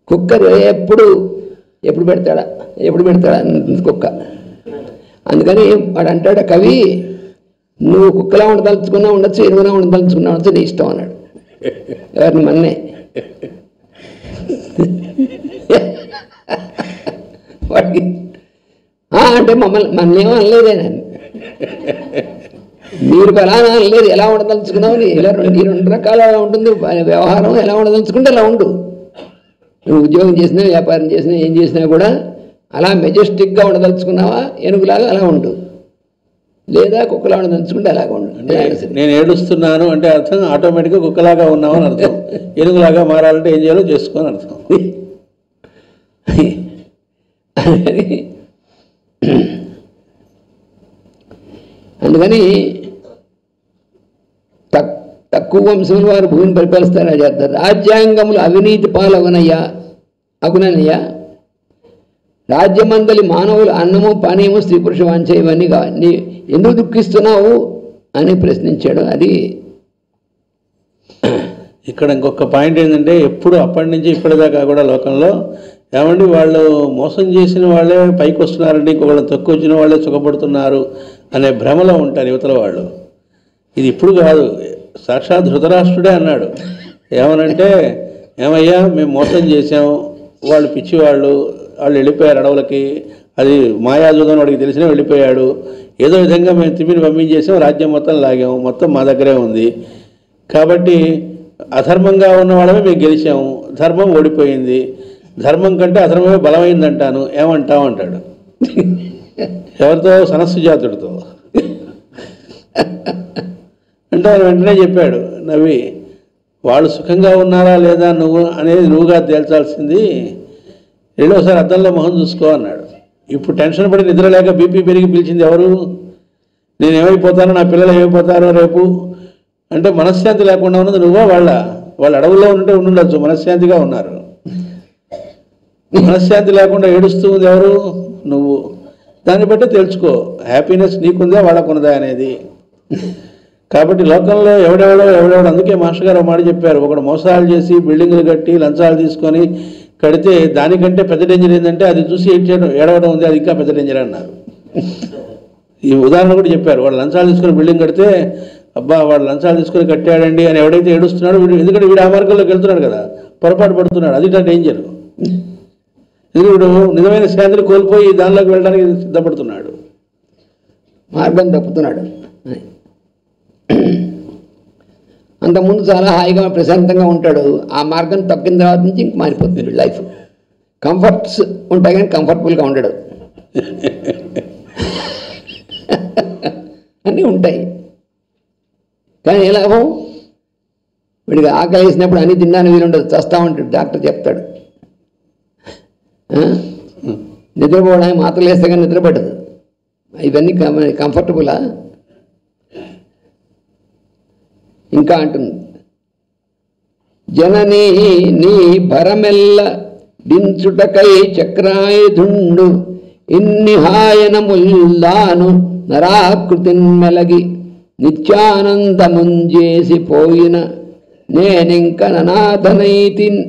కుక్క ఎప్పుడు పెడతాడా అంటుంది కుక్క. అందుకని వాడు అంటాడు కవి, నువ్వు కుక్కలా ఉండదలుచుకున్నా ఉండొచ్చు, ఎనుగులా ఉండదలుచుకున్నా ఉండొచ్చు, నీ ఇష్టం అన్నాడు. ఎవరిని మన్నే వాడికి అంటే మన్నేమో అనలేదే, మీరు ఫలానా అనలేదు, ఎలా ఉండదలుచుకున్నావు ఇలా రెండు రకాల ఉంటుంది వ్యవహారం. ఎలా ఉండదలుచుకుంటే అలా ఉండు, నువ్వు ఉద్యోగం చేసినా వ్యాపారం చేసినా ఏం చేసినా కూడా అలా మెజెస్టిక్గా ఉండదలుచుకున్నావా ఏనుగులాగా అలా ఉండు, లేదా కుక్కలా ఉండదలుచుకుంటే అలాగా ఉండు. నేను ఏడుస్తున్నాను అంటే అర్థం ఆటోమేటిక్గా కుక్కలాగా ఉన్నావు అని అర్థం, ఏనుగులాగా మారాలంటే ఏం చేయాలో చేసుకోని అర్థం. అందుకని తక్కువ వంశం వారు భూమిని పరిపాలిస్తారా చేస్తారు. రాజ్యాంగములు అవినీతి అగునయ్యా, రాజ్యమందలి మానవులు అన్నము పానీయము స్త్రీ పురుష వాంఛ ఇవన్నీ కావాలి, ఎందుకు దుఃఖిస్తున్నావు అని ప్రశ్నించాడు. అది ఇక్కడ ఇంకొక పాయింట్ ఏంటంటే, ఎప్పుడు అప్పటి నుంచి ఇప్పటిదాకా కూడా లోకంలో ఏమండి వాళ్ళు మోసం చేసిన వాళ్ళే పైకి వస్తున్నారండి, ఇంకొకళ్ళు తక్కువ వచ్చిన వాళ్ళే సుఖపడుతున్నారు అనే భ్రమలో ఉంటారు యువతల వాళ్ళు. ఇది ఇప్పుడు కాదు, సాక్షాత్ ధృతరాష్ట్రుడే అన్నాడు. ఏమనంటే, ఏమయ్యా మేము మోసం చేసాం, వాళ్ళు పిచ్చివాళ్ళు, వాళ్ళు వెళ్ళిపోయారు అడవులకి, అది మాయాజూదం వాడికి తెలిసినా వెళ్ళిపోయాడు, ఏదో విధంగా మేము తిమ్మిని పంపించేసాం, రాజ్యం మొత్తం లాగాము, మొత్తం మా దగ్గరే ఉంది, కాబట్టి అధర్మంగా ఉన్న వాళ్ళమే మేము గెలిచాము, ధర్మం ఓడిపోయింది, ధర్మం కంటే అధర్మమే బలమైందంటాను, ఏమంటావు అంటాడు. ఎవరితో? సనస్సు జాతుడితో. అంటే ఆయన వెంటనే చెప్పాడు నవ్వి, వాళ్ళు సుఖంగా ఉన్నారా లేదా నువ్వు అనేది నువ్వుగా తేల్చాల్సింది, రెండోసారి అద్దంలో మొహం చూసుకో అన్నాడు. ఇప్పుడు టెన్షన్ పడి నిద్ర లేక బీపీ పెరిగి పిలిచింది ఎవరు? నేను ఏమైపోతానో, నా పిల్లలు ఏమైపోతారో రేపు అంటే మనశ్శాంతి లేకుండా ఉన్నది నువ్వా వాళ్ళు అడవుల్లో ఉంటే ఉండొచ్చు, మనశ్శాంతిగా ఉన్నారు. మనశ్శాంతి లేకుండా ఏడుస్తూ ఉంది ఎవరు? నువ్వు. దాన్ని బట్టి తెలుసుకో, హ్యాపీనెస్ నీకుందా వాళ్ళకున్నదా అనేది. కాబట్టి లోకంలో ఎవడెవడో అందుకే మాస్టర్ గారు మాట చెప్పారు, ఒకడు మోసాలు చేసి బిల్డింగులు కట్టి లంచాలు తీసుకొని కడితే దానికంటే పెద్ద డేంజర్ ఏంటంటే అది చూసి ఏడవడం ఉంది, అది ఇంకా పెద్ద డేంజర్ అన్నారు. ఈ ఉదాహరణ కూడా చెప్పారు, వాడు లంచాలు తీసుకొని బిల్డింగ్ కడితే అబ్బా వాడు లంచాలు తీసుకొని కట్టాడండి అని ఎవడైతే ఏడుస్తున్నాడో వీడు, ఎందుకంటే వీడు ఆ మార్గంలోకి వెళ్తున్నాడు కదా, పొరపాటు పడుతున్నాడు, అది డేంజర్. వీడు నిజమైన శాంతిని కోల్పోయి దానిలోకి వెళ్ళడానికి సిద్ధపడుతున్నాడు, మార్గం తప్పుతున్నాడు. అంతకుముందు చాలా హాయిగా ప్రశాంతంగా ఉంటాడు, ఆ మార్గం తప్పిన తర్వాత నుంచి ఇంక మారిపోతుంది లైఫ్. కంఫర్ట్స్ ఉంటాయి కానీ కంఫర్టబుల్గా ఉండడు, అన్నీ ఉంటాయి కానీ ఏ లాభం? వీడికి ఆకలి వేసినప్పుడు అన్నీ తినడానికి వీలుండదు, చస్తా ఉంటాడు, డాక్టర్ చెప్తాడు. నిద్రపోవడానికి మాత్రలు వేస్తే కానీ నిద్రపడదు. ఇవన్నీ కంఫర్టబులా? ఇంకా అంటుంది, జననీ నీ భరమెల్ల దించుటకై చక్రాయుధుండు ఇన్ని హాయనముల్లాను నరాకృతిన్ మెలగి నిత్యానందముంజేసి పోయిన నేనింక ననాథనైతిన్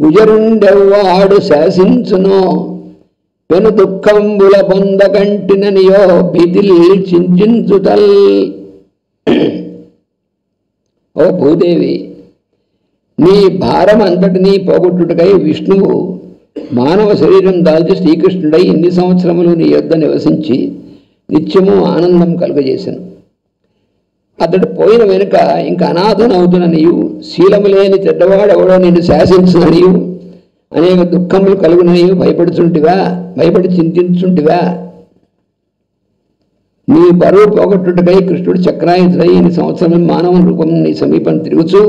గుజరుండెవ్వాడు శాసించునో పెను దుఃఖంబుల పొందకంటిననియో భీతిల్ చించుటల్. ఓ భూదేవి, నీ భారం అంతటినీ పోగొట్టుటకై విష్ణువు మానవ శరీరం దాల్చి శ్రీకృష్ణుడై ఇన్ని సంవత్సరములు నీ యొద్ద నివసించి నిత్యము ఆనందం కలుగజేశాను. అతడు పోయిన వెనుక ఇంకా అనాథనవుతున్న నీవు, శీలము లేని చెడ్డవాడెవడో నిన్ను శాసించిన నీవు, అనేక దుఃఖములు కలుగున నీవు భయపడి చింతించుంటివా? నీ బరువు పోగొట్టుటకై కృష్ణుడు చక్రాయుధుడై ఇన్ని సంవత్సరం మానవ రూపం నీ సమీపం తిరుగుచూ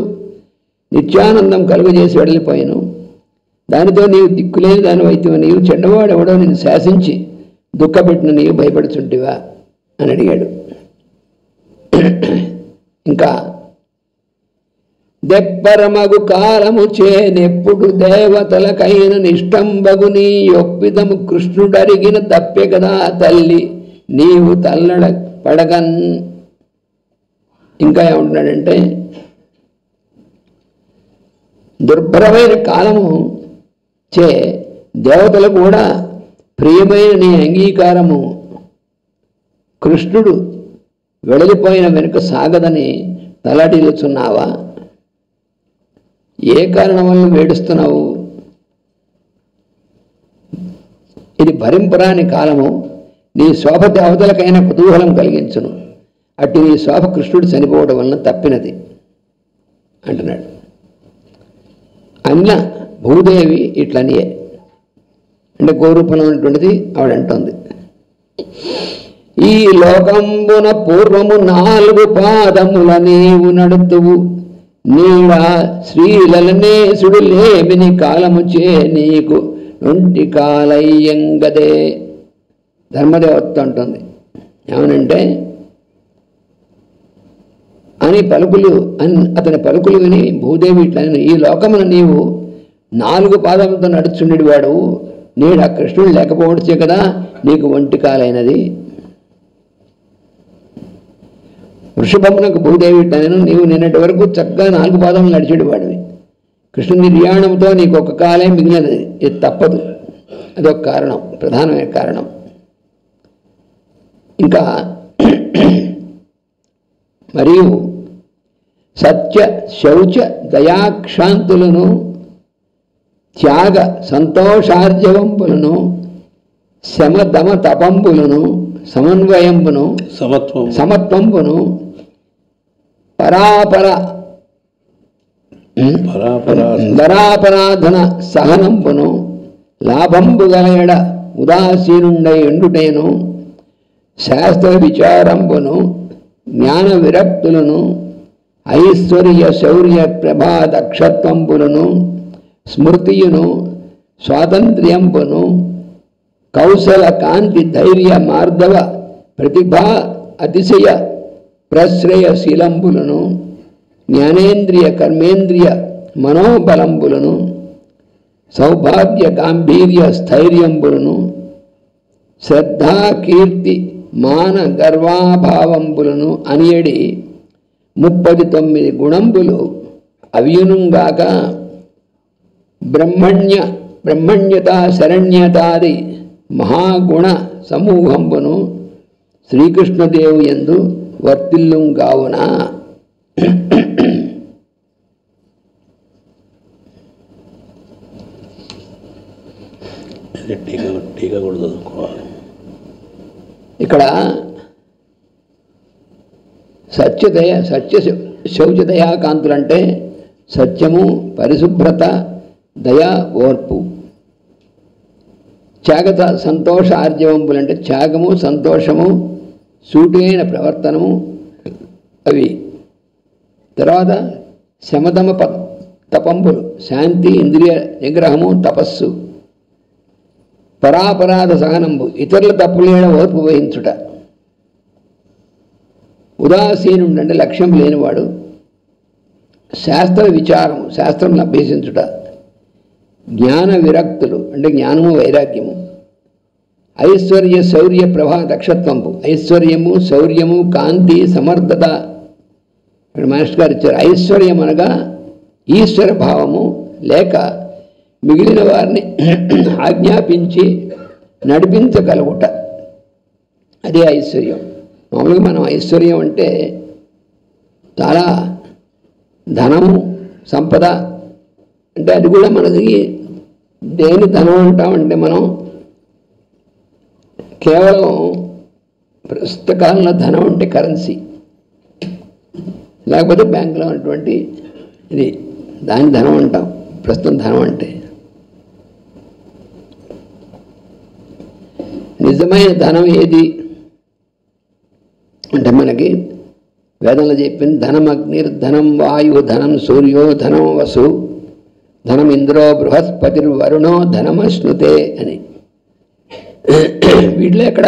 నిత్యానందం కలుగజేసి వెళ్ళిపోయాను. దానితో నీవు దిక్కులేని దాని వైద్యం, నీవు చెడ్డవాడెవడో నిన్ను శాసించి దుఃఖపెట్టిన నీవు భయపడుచుంటివా అని అడిగాడు. ఇంకా దెప్పరమగు కాలము చేనెప్పుడు దేవతలకైన నిష్టంబగు నీ యొప్పిదము కృష్ణుడరిగిన తప్పే కదా తల్లి నీవు తల్లడ పడగన్. ఇంకా ఏమంటున్నాడంటే, దుర్భరమైన కాలము చే దేవతలు కూడా ప్రియమైన నీ అంగీకారము కృష్ణుడు వెడలిపోయిన వెనుక సాగదని తలడిల్చున్నావా? ఏ కారణం వల్ల వేడుస్తున్నావు? ఇది భరింపరాని కాలము, నీ శోభ దేవతలకైనా కుతూహలం కలిగించును. అట్టి నీ శోభ కృష్ణుడు చనిపోవడం వలన తప్పినది అంటున్నాడు. అన్న భూదేవి ఇట్లనియే అంటే గోరూపంలో ఉన్నటువంటిది ఆవిడంటోంది. ఈ లోకంబున పూర్వము 4 పాదముల నీవు నడుతువు, నీడా శ్రీలలనేసుడు లేమిని కాలము చే నీకు నొంటి కాలయ్యంగదే. ధర్మదేవత అంటుంది ఏమనంటే, అతని పలుకులు విని భూదేవి ఇట్లా, ఈ లోకమున నీవు 4 పాదములతో నడుచుండేది వాడు, నేడు ఆ కృష్ణుడు లేకపోవచ్చే కదా నీకు ఒంటి కాలైనది. వృషభమునకు భూదేవి ఇట్లా, నీవు నిన్నటి వరకు చక్కగా 4 పాదములు నడిచేడు వాడివి, కృష్ణుని నిర్యాణంతో నీకు ఒక కాలే మిగిలినది, ఇది తప్పదు. అదొక కారణం, ప్రధానమైన కారణం. ఇంకా మరియు సత్య శౌచ దయాక్షాంతులను, త్యాగ సంతోషార్జవంబులను, శమదమ తపంబులను, సమన్వయంబును సమత్వంబును, పరాపరాధన సహనంబును, లాభంబు గలయడ ఉదాసీనుండై ఎండుటేను, శాస్త్ర విచారంబును, జ్ఞాన విరక్తులను, ఐశ్వర్య శౌర్య ప్రభా దక్షత్వంబులను, స్మృతియును, స్వాతంత్ర్యంబును, కౌశల కాంతి ధైర్య మార్ధవ ప్రతిభా అతిశయ ప్రశ్రయశీలంబులను, జ్ఞానేంద్రియ కర్మేంద్రియ మనోబలంబులను, సౌభాగ్య గాంభీర్య స్థైర్యంబులను, శ్రద్ధా కీర్తి మాన గర్వాభావంబులను అనియడి 39 గుణంబులు అవ్యునుగాక బ్రహ్మణ్యత శరణ్యతాది మహాగుణ సమూహంబును శ్రీకృష్ణదేవు యందు వర్తిల్లుగావున. ఇక్కడ సత్య శౌచదయా కాంతులంటే సత్యము, పరిశుభ్రత, దయ, ఓర్పు. త్యాగత సంతోష ఆర్జవంబులంటే త్యాగము, సంతోషము, సూటైన ప్రవర్తనము అవి. తర్వాత శమదమ తపంబులు, శాంతి, ఇంద్రియ నిగ్రహము, తపస్సు. పరాపరాధ సహనంబు, ఇతరుల తప్పులేడ ఓర్పు వహించుట. ఉదాసీనుడు అంటే లక్ష్యం లేనివాడు. శాస్త్ర విచారం, శాస్త్రం అభ్యసించుట, జ్ఞాన విరక్తులు అంటే జ్ఞానము వైరాగ్యము, ఐశ్వర్య శౌర్య ప్రభా దక్షత్వంపు, ఐశ్వర్యము శౌర్యము కాంతి సమర్థత. ఇక్కడ మాస్టర్ గారు ఇచ్చారు. ఐశ్వర్యం అనగా ఈశ్వర భావము లేక మిగిలిన వారిని ఆజ్ఞాపించి నడిపించగలుగుట, అదే ఐశ్వర్యం. మామూలుగా మనం ఐశ్వర్యం అంటే చాలా ధనము సంపద అంటే అది కూడా మనకి దేని ధనం అంటామంటే మనం కేవలం ప్రస్తుత కాలంలో ధనం అంటే కరెన్సీ, లేకపోతే బ్యాంకులో ఉన్నటువంటి ఇది దాని ధనం అంటాం. ప్రస్తుతం ధనం అంటే నిజమైన ధనం ఏది అంటే మనకి వేదంలో చెప్పింది ధనం అగ్నిర్ధనం వాయు ధనం సూర్యో ధనం వసు ధనం ఇంద్రో బృహస్పతిర్వరుణో ధనమశ్నుతే అని. వీటిలో ఎక్కడ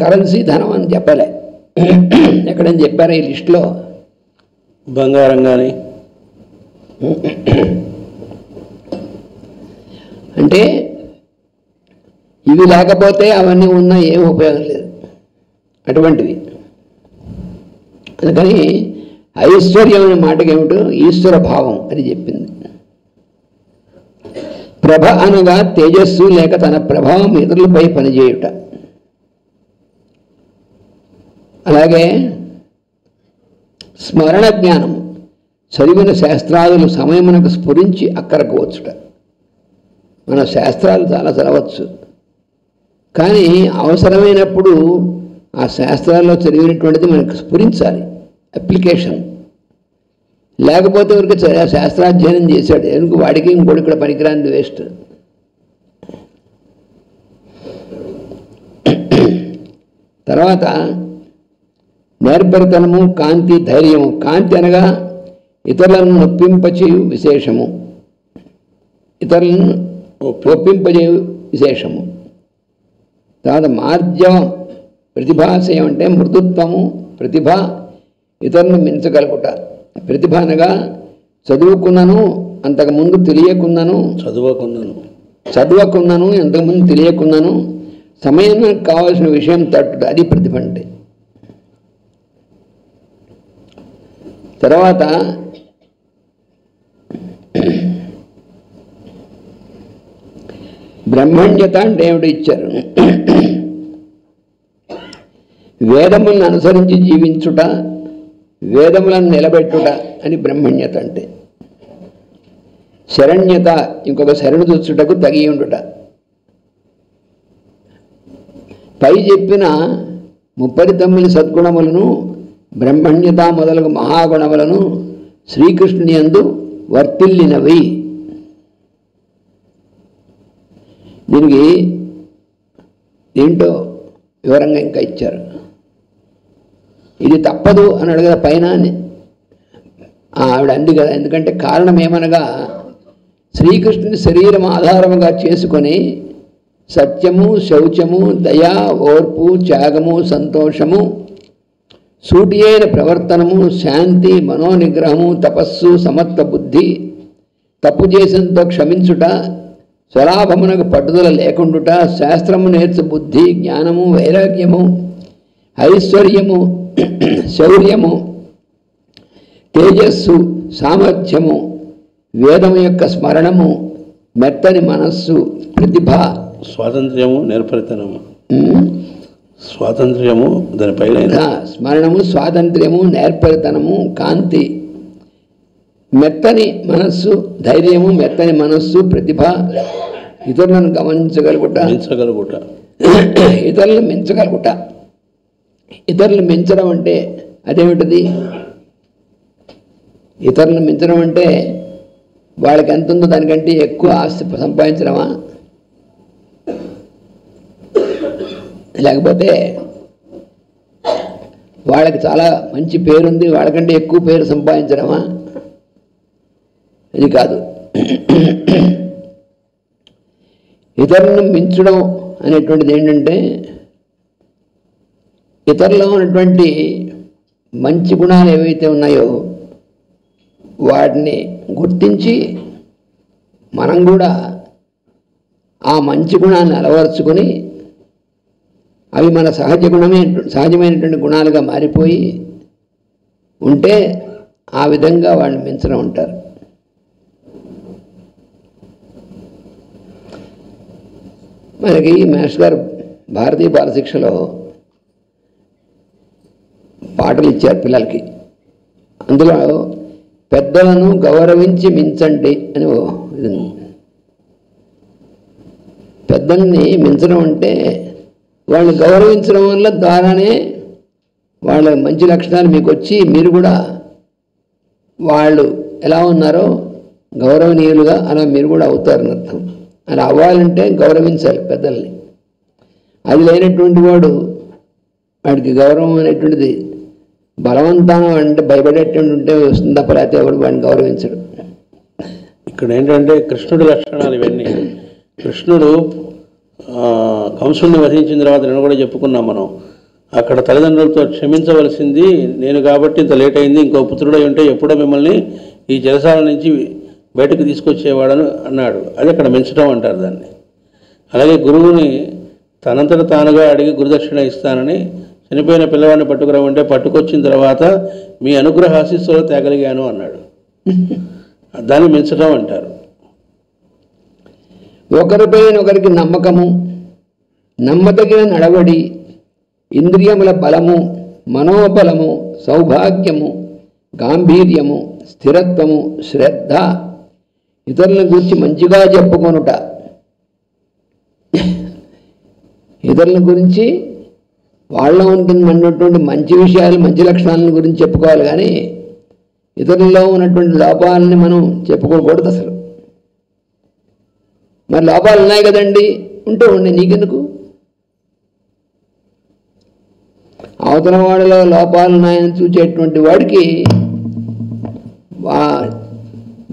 కరెన్సీ ధనం అని చెప్పలే. ఎక్కడని చెప్పారా ఈ లిస్టులో? బంగారం కానీ అంటే ఇవి లేకపోతే అవన్నీ ఉన్నా ఏం ఉపయోగం లేదు అటువంటివి. అందుకని ఐశ్వర్యం అనే మాటకి ఏమిటో ఈశ్వర భావం అని చెప్పింది. ప్రభ అనగా తేజస్సు లేక తన ప్రభావం ఇతరులపై పనిచేయుట. అలాగే స్మరణ జ్ఞానం, చదివిన శాస్త్రాదులు సమయమునకు స్ఫురించి అక్కరకు వచ్చుట. మన శాస్త్రాలు చాలా చదవచ్చు, కానీ అవసరమైనప్పుడు ఆ శాస్త్రాల్లో చదివినటువంటిది మనకు స్ఫురించాలి, అప్లికేషన్. లేకపోతే ఊరికి శాస్త్రాధ్యయనం చేశాడు ఎందుకు, వాడికి ఇంకోటి ఇక్కడ పనికిరాంది, వేస్ట్. తర్వాత నేర్పరితనము కాంతి ధైర్యము. కాంతి అనగా ఇతరులను నొప్పింపచేయు విశేషము, ఇతరులను ఒప్పింపజేయు విశేషము. తర్వాత మార్జవం ప్రతిభాశయం అంటే మృదుత్వము ప్రతిభ, ఇతరులను మించగలుగుట. ప్రతిభ అనగా చదువుకున్నాను అంతకుముందు తెలియకున్నాను, చదువుకున్నాను అంతకుముందు తెలియకున్నాను, సమయానికి కావాల్సిన విషయం తట్టుట, అది ప్రతిభ అంటే. తర్వాత బ్రహ్మణ్యత అంటే ఏమిటో ఇచ్చారు. వేదములను అనుసరించి జీవించుట, వేదములను నిలబెట్టుట అని బ్రహ్మణ్యత అంటే. శరణ్యత ఇంకొక శరణు చూచుటకు తగి ఉండుట. పై చెప్పిన 39 సద్గుణములను బ్రహ్మణ్యత మొదలగు మహాగుణములను శ్రీకృష్ణుని యందు వర్తిల్లినవి. దీనికి ఏంటో వివరంగా ఇంకా ఇచ్చారు. ఇది తప్పదు అని అడగదా పైన ఆవిడ అంది కదా. ఎందుకంటే కారణం ఏమనగా శ్రీకృష్ణుని శరీరం ఆధారముగా చేసుకొని సత్యము శౌచము దయ ఓర్పు త్యాగము సంతోషము సూటి అయిన ప్రవర్తనము శాంతి మనోనిగ్రహము తపస్సు సమర్థ బుద్ధి తప్పు చేసినంతో క్షమించుట స్వలాభమునకు పట్టుదల లేకుండుట శాస్త్రము నేర్చు బుద్ధి జ్ఞానము వైరాగ్యము ఐశ్వర్యము శౌర్యము తేజస్సు సామర్థ్యము వేదము యొక్క స్మరణము మెత్తని మనస్సు ప్రతిభ స్వాతంత్ర్యము నేర్పరితనము స్వాతంత్ర్యము దానిపైన స్మరణము స్వాతంత్ర్యము నేర్పరితనము కాంతి మెత్తని మనస్సు ధైర్యము మెత్తని మనస్సు ప్రతిభ ఇతరులను గమనించగలుగుట ఇతరులను మించగలుగుట. ఇతరులు మించడం అంటే అదేమిటది? ఇతరులను మించడం అంటే వాళ్ళకి ఎంత ఉందో దానికంటే ఎక్కువ ఆస్తి సంపాదించడమా, లేకపోతే వాళ్ళకి చాలా మంచి పేరుంది వాళ్ళకంటే ఎక్కువ పేరు సంపాదించడమా? అది కాదు. ఇతరులను మించడం అనేటువంటిది ఏంటంటే ఇతరులో ఉన్నటువంటి మంచి గుణాలు ఏవైతే ఉన్నాయో వాటిని గుర్తించి మనం కూడా ఆ మంచి గుణాన్ని అలవరుచుకొని అవి మన సహజమైనటువంటి గుణాలుగా మారిపోయి ఉంటే ఆ విధంగా వాళ్ళని మించడం ఉంటారు. మనకి మాస్టర్ గారు భారతీయ బాలశిక్షలో పాటలు ఇచ్చారు పిల్లలకి. అందులో పెద్దలను గౌరవించి మించండి అని ఇది. పెద్దల్ని మించడం అంటే వాళ్ళని గౌరవించడం వల్ల ద్వారానే వాళ్ళ మంచి లక్షణాలు మీకు వచ్చి మీరు కూడా వాళ్ళు ఎలా ఉన్నారో గౌరవనీయులుగా అలా మీరు కూడా అవుతారని అర్థం. అలా అవ్వాలంటే గౌరవించాలి పెద్దల్ని. అది లేనటువంటి వాడికి గౌరవం అనేటువంటిది బలవంతాన అంటే భయపడేటువంటి ఉంటే వస్తుంది తప్ప, లేకపోతే ఎవడు వాడిని గౌరవించడు. ఇక్కడ ఏంటంటే కృష్ణుడి లక్షణాలు ఇవన్నీ. కృష్ణుడు కంసుడిని వధించిన తర్వాత నేను కూడా చెప్పుకున్నాం మనం, అక్కడ తల్లిదండ్రులతో క్షమించవలసింది నేను కాబట్టి ఇంత లేట్ అయింది, ఇంకో పుత్రుడై ఉంటే ఎప్పుడో మిమ్మల్ని ఈ జలసాల నుంచి బయటకు తీసుకొచ్చేవాడని అన్నాడు. అది అక్కడ మించడం అంటారు దాన్ని. అలాగే గురువుని తనంతట తానుగా అడిగి గురుదక్షిణ ఇస్తానని చనిపోయిన పిల్లవాడిని పట్టుకురామంటే పట్టుకొచ్చిన తర్వాత మీ అనుగ్రహ ఆశీస్సులో తేగలిగాను అన్నాడు. దాన్ని మించడం అంటారు. ఒకరిపైన ఒకరికి నమ్మకము, నమ్మదగిన నడవడి, ఇంద్రియముల బలము, మనోబలము, సౌభాగ్యము, గాంభీర్యము, స్థిరత్వము, శ్రద్ధ, ఇతరుల గురించి మంచిగా చెప్పుకొనుట. ఇతరుల గురించి వాళ్ళ ఉన్నటువంటి మంచి విషయాలు, మంచి లక్షణాలను గురించి చెప్పుకోవాలి, కానీ ఇతరుల్లో ఉన్నటువంటి లోపాలని మనం చెప్పుకోకూడదు అసలు. మరి లోపాలు ఉన్నాయి కదండి, ఉంటే ఉండే నీకెందుకు? అవతల వాడిలో లోపాలు ఉన్నాయని చూసేటువంటి వాడికి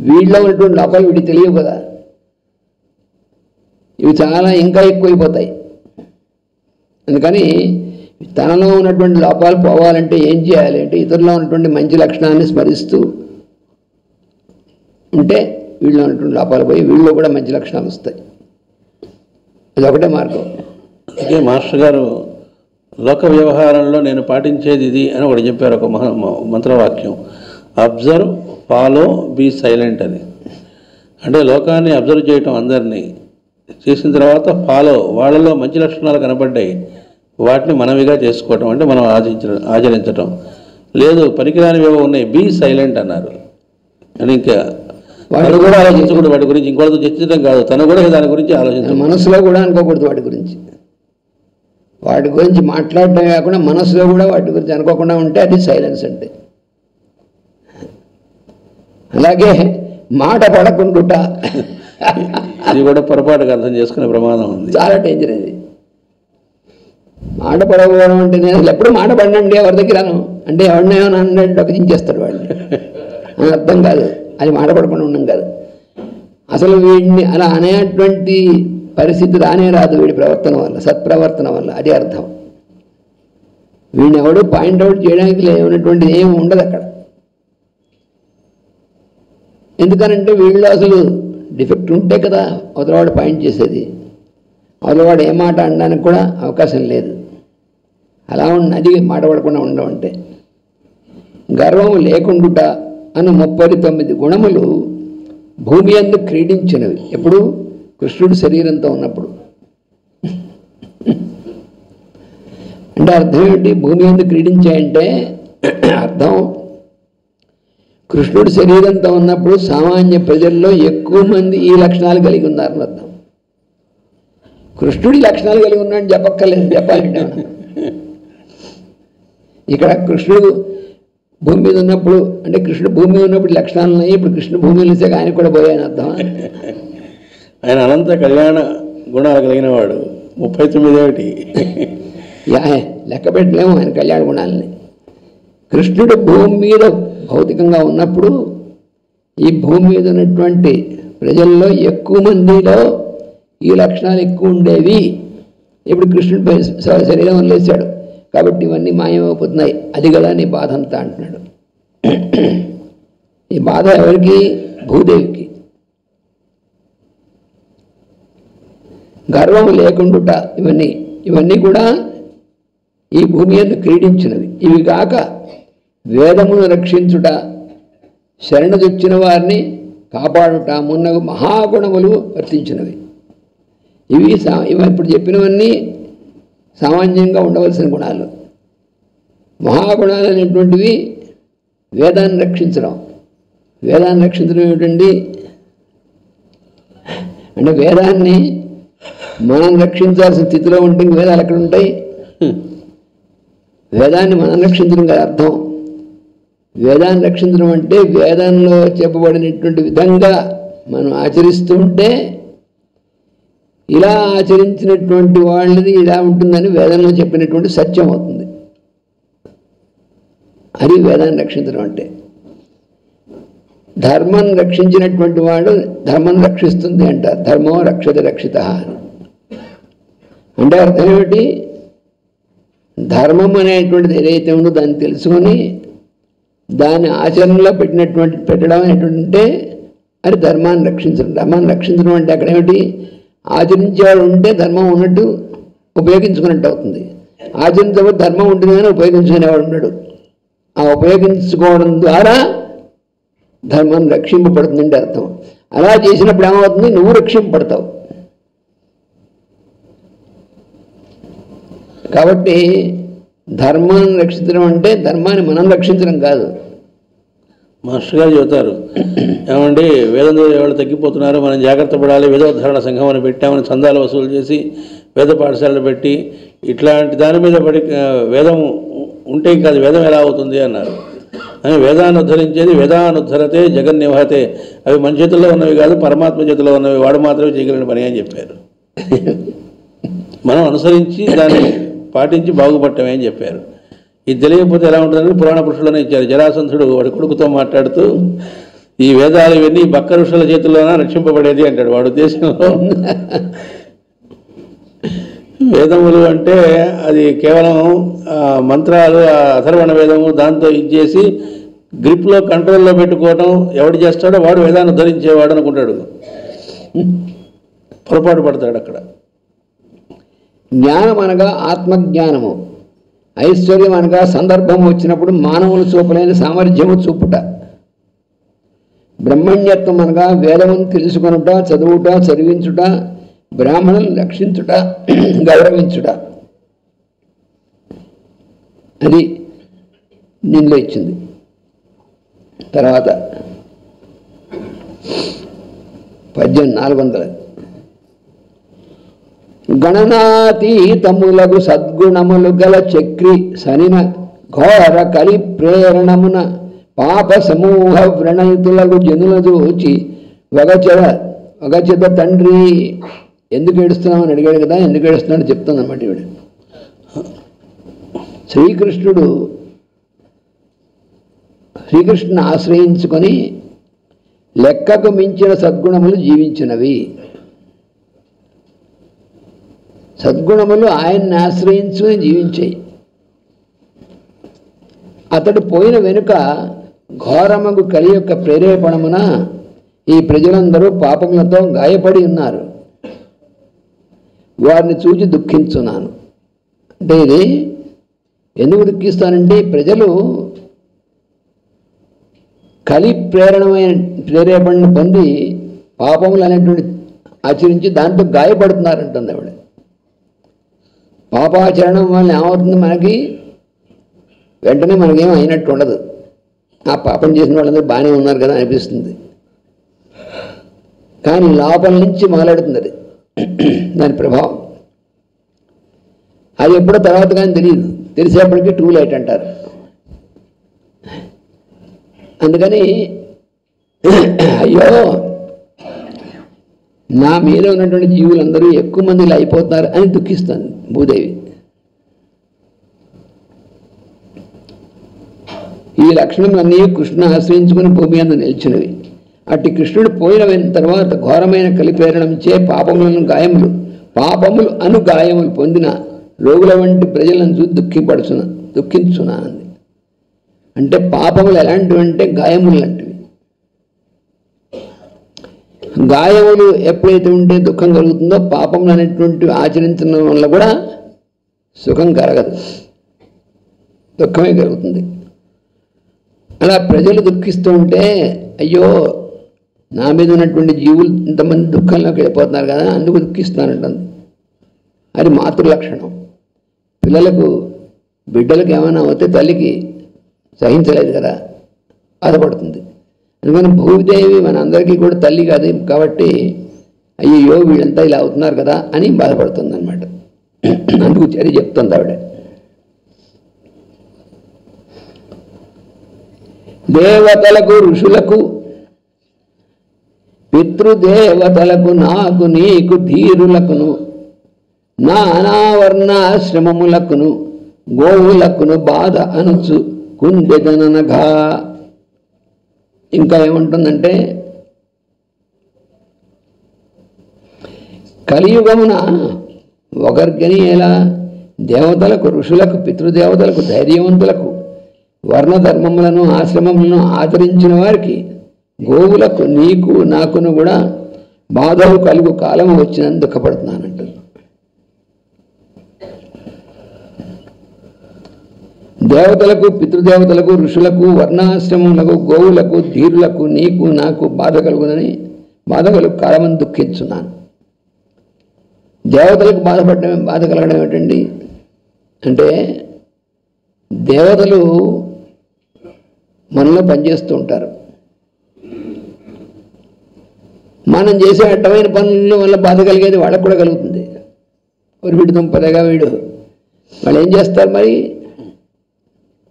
వీడిలో ఉన్నటువంటి లోపాలు వీడికి తెలియవు కదా. ఇవి చాలా ఇంకా ఎక్కువైపోతాయి. అందుకని తనలో ఉన్నటువంటి లోపాలు పోవాలంటే ఏం చేయాలి అంటే ఇతరులో ఉన్నటువంటి మంచి లక్షణాన్ని స్మరిస్తూ ఉంటే వీళ్ళలో ఉన్నటువంటి లోపాలు పోయి వీళ్ళలో కూడా మంచి లక్షణాలు వస్తాయి. ఇది ఒకటే మార్గం. అలాగే మాస్టర్ గారు లోక వ్యవహారంలో నేను పాటించేది ఇది అని ఒకటి చెప్పారు, ఒక మంత్రవాక్యం. అబ్జర్వ్, ఫాలో, బీ సైలెంట్ అని. అంటే లోకాన్ని అబ్జర్వ్ చేయటం, అందరినీ చేసిన తర్వాత ఫాలో, వాళ్ళలో మంచి లక్షణాలు కనపడ్డాయి, వాటిని మనవిగా చేసుకోవటం, అంటే మనం ఆచరించటం. లేదు పనికిరానివేవో ఉన్నాయి, బీ సైలెంట్ అన్నారు. అని ఇంకా వాడు కూడా ఆలోచించకూడదు వాటి గురించి, ఇంకోటితో చర్చించడం కాదు, తను కూడా దాని గురించి ఆలోచించాలి. మనసులో కూడా అనుకోకూడదు వాటి గురించి మాట్లాడటం కాకుండా మనసులో కూడా వాటి గురించి అనుకోకుండా ఉంటే అది సైలెన్స్ అంటే. అలాగే మాట పడకుండా ఇది కూడా పొరపాటుగా అర్థం చేసుకునే ప్రమాదం ఉంది, చాలా డేంజర్ అది. మాట పడకపోవడం అంటే నేను అసలు ఎప్పుడు మాట పడినండి ఎవరి దగ్గరను అంటే ఎవరినేమో అన్నట్టు ఒక దించేస్తాడు వాడిని, అని అర్థం కాదు. అది మాట పడకుండా ఉండడం కాదు, అసలు వీడిని అలా అనేటువంటి పరిస్థితి రానే రాదు వీడి ప్రవర్తన వల్ల, సత్ప్రవర్తన వల్ల. అది అర్థం. వీడిని ఎవడు పాయింట్అవుట్ చేయడానికి లేనటువంటిది ఏమి ఉండదు అక్కడ. ఎందుకనంటే వీళ్ళు అసలు డిఫెక్ట్ ఉంటే కదా అవతలవాడు పాయింట్ చేసేది. అవతలవాడు ఏ మాట అనడానికి కూడా అవకాశం లేదు. అలా ఉన్నది మాట పడకుండా ఉండడం అంటే. గర్వము లేకుండుట అను 39 గుణములు భూమి యందు క్రీడించినవి. ఎప్పుడు? కృష్ణుడు శరీరంతో ఉన్నప్పుడు. అంటే అర్థం ఏంటి? భూమి యందు క్రీడించాయంటే అర్థం కృష్ణుడు శరీరంతో ఉన్నప్పుడు సామాన్య ప్రజల్లో ఎక్కువ మంది ఈ లక్షణాలు కలిగి ఉన్నారని అర్థం. కృష్ణుడి లక్షణాలు కలిగి ఉన్నాడని చెప్పక్కర్లేదు, చెప్పాలంటే ఇక్కడ కృష్ణుడు భూమి మీద ఉన్నప్పుడు అంటే కృష్ణుడు భూమి మీద ఉన్నప్పుడు లక్షణాలు ఉన్నాయి, ఇప్పుడు కృష్ణుడు భూమి మీద వచ్చాక ఆయన కూడా పోయాయని అర్థం. ఆయన అనంత కళ్యాణ గుణాలు కలిగిన వాడు. 39 లెక్క పెట్టలేము ఆయన కళ్యాణ గుణాలని. కృష్ణుడు భూమి మీద భౌతికంగా ఉన్నప్పుడు ఈ భూమి మీద ఉన్నటువంటి ప్రజల్లో ఎక్కువ మందిలో ఈ లక్షణాలు ఎక్కువ ఉండేవి. ఇప్పుడు కృష్ణుడు శరీరం వదిలేశాడు, కాబట్టి ఇవన్నీ మాయమైపోతున్నాయి. అది కదా నీ బాధ అంతా అంటున్నాడు. ఈ బాధ ఎవరికి? భూదేవికి. గర్వం లేకుండుట ఇవన్నీ కూడా ఈ భూమి యందు క్రీడించినవి. ఇవి కాక వేదమును రక్షించుట, శరణుదొచ్చిన వారిని కాపాడుట మున్నగు మహాగుణములు వర్తించినవి. ఇవి ఇప్పుడు చెప్పినవన్నీ సామాన్యంగా ఉండవలసిన గుణాలు. మహాగుణాలు అనేటువంటివి వేదాన్ని రక్షించడం. వేదాన్ని రక్షించడం ఏమిటండి అంటే వేదాన్ని మనం రక్షించాల్సిన స్థితిలో ఉంటే వేదాలు ఎక్కడ ఉంటాయి? వేదాన్ని మనం రక్షించడం కదా అర్థం. వేదాన్ని రక్షించడం అంటే వేదంలో చెప్పబడినటువంటి విధంగా మనం ఆచరిస్తుంటే ఇలా ఆచరించినటువంటి వాళ్ళది ఇలా ఉంటుందని వేదంలో చెప్పినటువంటి సత్యం అవుతుంది. అది వేదాన్ని రక్షించడం అంటే. ధర్మం రక్షించినటువంటి వాడు ధర్మం రక్షిస్తుంది అంటారు. ధర్మో రక్షతే రక్షిత అంటే అర్థం ఏమిటి? ధర్మం అనేటువంటిది ఏదైతే ఉందో దాన్ని తెలుసుకొని దాన్ని ఆచరణలో పెట్టడం అనేటువంటి అది ధర్మాన్ని రక్షించడం. ధర్మాన్ని రక్షించడం అంటే అక్కడ ఏమిటి? ఆచరించేవాడు ఉంటే ధర్మం ఉన్నట్టు ఉపయోగించుకున్నట్టు అవుతుంది. ఆచరించబోతే ధర్మం ఉంటుంది కానీ ఉపయోగించుకునేవాడు ఉన్నాడు. ఆ ఉపయోగించుకోవడం ద్వారా ధర్మం రక్షింపబడుతుందంటే అర్థం. అలా చేసినప్పుడు ఏమవుతుంది? నువ్వు రక్షింపబడతావు. కాబట్టి ధర్మాన్ని రక్షించడం అంటే ధర్మాన్ని మనం రక్షించడం కాదు. మాస్టర్ గారు చెబుతారు, ఏమండి వేదం చదివే వాళ్ళు తగ్గిపోతున్నారు, మనం జాగ్రత్త పడాలి, వేదోద్ధరణ సంఘం అని పెట్టామని చందాలు వసూలు చేసి వేద పాఠశాలలు పెట్టి ఇట్లాంటి దాని మీద పడి వేదం ఉంటే కాదు వేదం ఎలా అవుతుంది అన్నారు. అని వేదాన్ని ఉద్ధరించేది వేదానుద్ధరతే జగన్నివహతే, అవి మన చేతుల్లో ఉన్నవి కాదు పరమాత్మ చేతిలో ఉన్నవి, వాడు మాత్రమే చేయగలిగిన పని అని చెప్పారు. మనం అనుసరించి దాన్ని పాటించి బాగుపడటమే అని చెప్పారు. ఇది తెలియకపోతే ఎలా ఉంటుందని పురాణ పురుషులను ఇచ్చారు. జరాసంధుడు వాడి కొడుకుతో మాట్లాడుతూ ఈ వేదాలు ఇవన్నీ బక్క ఋషుల చేతుల్లోనే రక్షింపబడేది అంటాడు. వాడు ఉద్దేశంలో వేదములు అంటే అది కేవలం మంత్రాలు, అథర్వణ వేదము దాంతో ఇచ్చేసి గ్రిప్లో కంట్రోల్లో పెట్టుకోవడం ఎవడు చేస్తాడో వాడు వేదాన్ని ఉద్ధరించేవాడు అనుకుంటాడు. పొరపాటు పడతాడు అక్కడ. జ్ఞానం అనగా ఆత్మజ్ఞానము, ఐశ్వర్యం అనగా సందర్భం వచ్చినప్పుడు మానవులు చూపలేని సామర్థ్యము చూపుట, బ్రహ్మణ్యత్వం అనగా వేదమును తెలుసుకొనుట, చదువుట, చదివించుట, బ్రాహ్మణులను రక్షించుట, గౌరవించుట. అది దీనిలో ఇచ్చింది. తర్వాత పద్యం 400 గణనాతీతములగు సద్గుణములు గల చక్రి సనిన ఘోర కలి ప్రేరణమున పాప సమూహ వ్రణయుతులకు జనుల దోచి వగచెద తండ్రి. ఎందుకు ఏడుస్తున్నామని అడిగాడు కదా, ఎందుకు ఏడుస్తున్నాడు చెప్తుంది అన్నమాట ఈవిడ. శ్రీకృష్ణుని ఆశ్రయించుకొని లెక్కకు మించిన సద్గుణములు జీవించినవి. సద్గుణములు ఆయన్ని ఆశ్రయించుకొని జీవించాయి. అతడు పోయిన వెనుక ఘోరమగు కలి యొక్క ప్రేరేపణమున ఈ ప్రజలందరూ పాపములతో గాయపడి ఉన్నారు. వారిని చూచి దుఃఖించున్నాను. అంటే ఇది ఎందుకు దుఃఖిస్తానంటే ప్రజలు కలి ప్రేరేపణను పొంది పాపములు అనేటువంటి ఆచరించి దాంతో గాయపడుతున్నారంటుంది ఆవిడ. పాపాచరణం వల్ల ఏమవుతుంది? మనకి వెంటనే మనకేం అయినట్టు ఉండదు. ఆ పాపం చేసిన వాళ్ళందరూ బాగానే ఉన్నారు కదా అనిపిస్తుంది. కానీ లోపల నుంచి మొదలెడుతుంది అది, దాని ప్రభావం. అది ఎప్పుడో తర్వాత కానీ తెలియదు, తెలిసేపటికి టూ లేట్ అంటారు. అందుకని అయ్యో నా మీద ఉన్నటువంటి జీవులందరూ ఎక్కువ మంది ఇలా అయిపోతున్నారు అని దుఃఖిస్తాను భూదేవి. ఈ లక్షణములన్నీ కృష్ణుని ఆశ్రయించుకుని భూమి అందు నిలిచినవి. అట్టి కృష్ణుడు పోయిన తర్వాత ఘోరమైన కలిప్రేరణంచే పాపములు అను గాయములు పొందిన రోగుల వంటి ప్రజలను చూసి దుఃఖించునా అంది. అంటే పాపములు ఎలాంటివి అంటే గాయములు లాంటివి. గాయములు ఎప్పుడైతే ఉంటే దుఃఖం కలుగుతుందో పాపములు అనేటువంటివి ఆచరించడం వల్ల కూడా సుఖం కలగదు, దుఃఖమే కలుగుతుంది. అలా ప్రజలు దుఃఖిస్తూ ఉంటే అయ్యో నా మీద ఉన్నటువంటి జీవులు ఇంతమంది దుఃఖంలోకి వెళ్ళిపోతున్నారు కదా, అందుకు దుఃఖిస్తున్నానంటుంది. అది మాతృ లక్షణం. బిడ్డలకు ఏమైనా అవుతే తల్లికి సహించలేదు కదా, బాధపడుతుంది. అందుకని భూదేవి మన అందరికీ కూడా తల్లి కాదు కాబట్టి అయ్యో వీళ్ళంతా ఇలా అవుతున్నారు కదా అని బాధపడుతుంది అన్నమాట. అందుకు చర్య చెప్తుంది ఆవిడ. దేవతలకు ఋషులకు పితృదేవతలకు నాకు నీకు ధీరులకును నానావర్ణాశ్రమములకును గోవులకును బాధ అనుచు కుందెదననగా. ఇంకా ఏముంటుందంటే కలియుగమున ఒకరికని ఎలా దేవతలకు ఋషులకు పితృదేవతలకు ధైర్యవంతులకు వర్ణధర్మములను ఆశ్రమములను ఆచరించిన వారికి గోవులకు నీకు నాకును కూడా బాధలు కలుగు కాలము వచ్చినందుకు దుఃఖపడుతున్నానంట. దేవతలకు పితృదేవతలకు ఋషులకు వర్ణాశ్రమములకు గోవులకు ధీరులకు నీకు నాకు బాధ కలుగు కాలమని దుఃఖించున్నాను. దేవతలకు బాధ కలగడం ఏమిటండి అంటే దేవతలు మనలో పనిచేస్తూ ఉంటారు. మనం చేసే అడ్డమైన పనుల వల్ల బాధ కలిగేది వాళ్ళకు కూడా కలుగుతుంది. వీడు దుంపదగా వీడు వాళ్ళు ఏం చేస్తారు మరి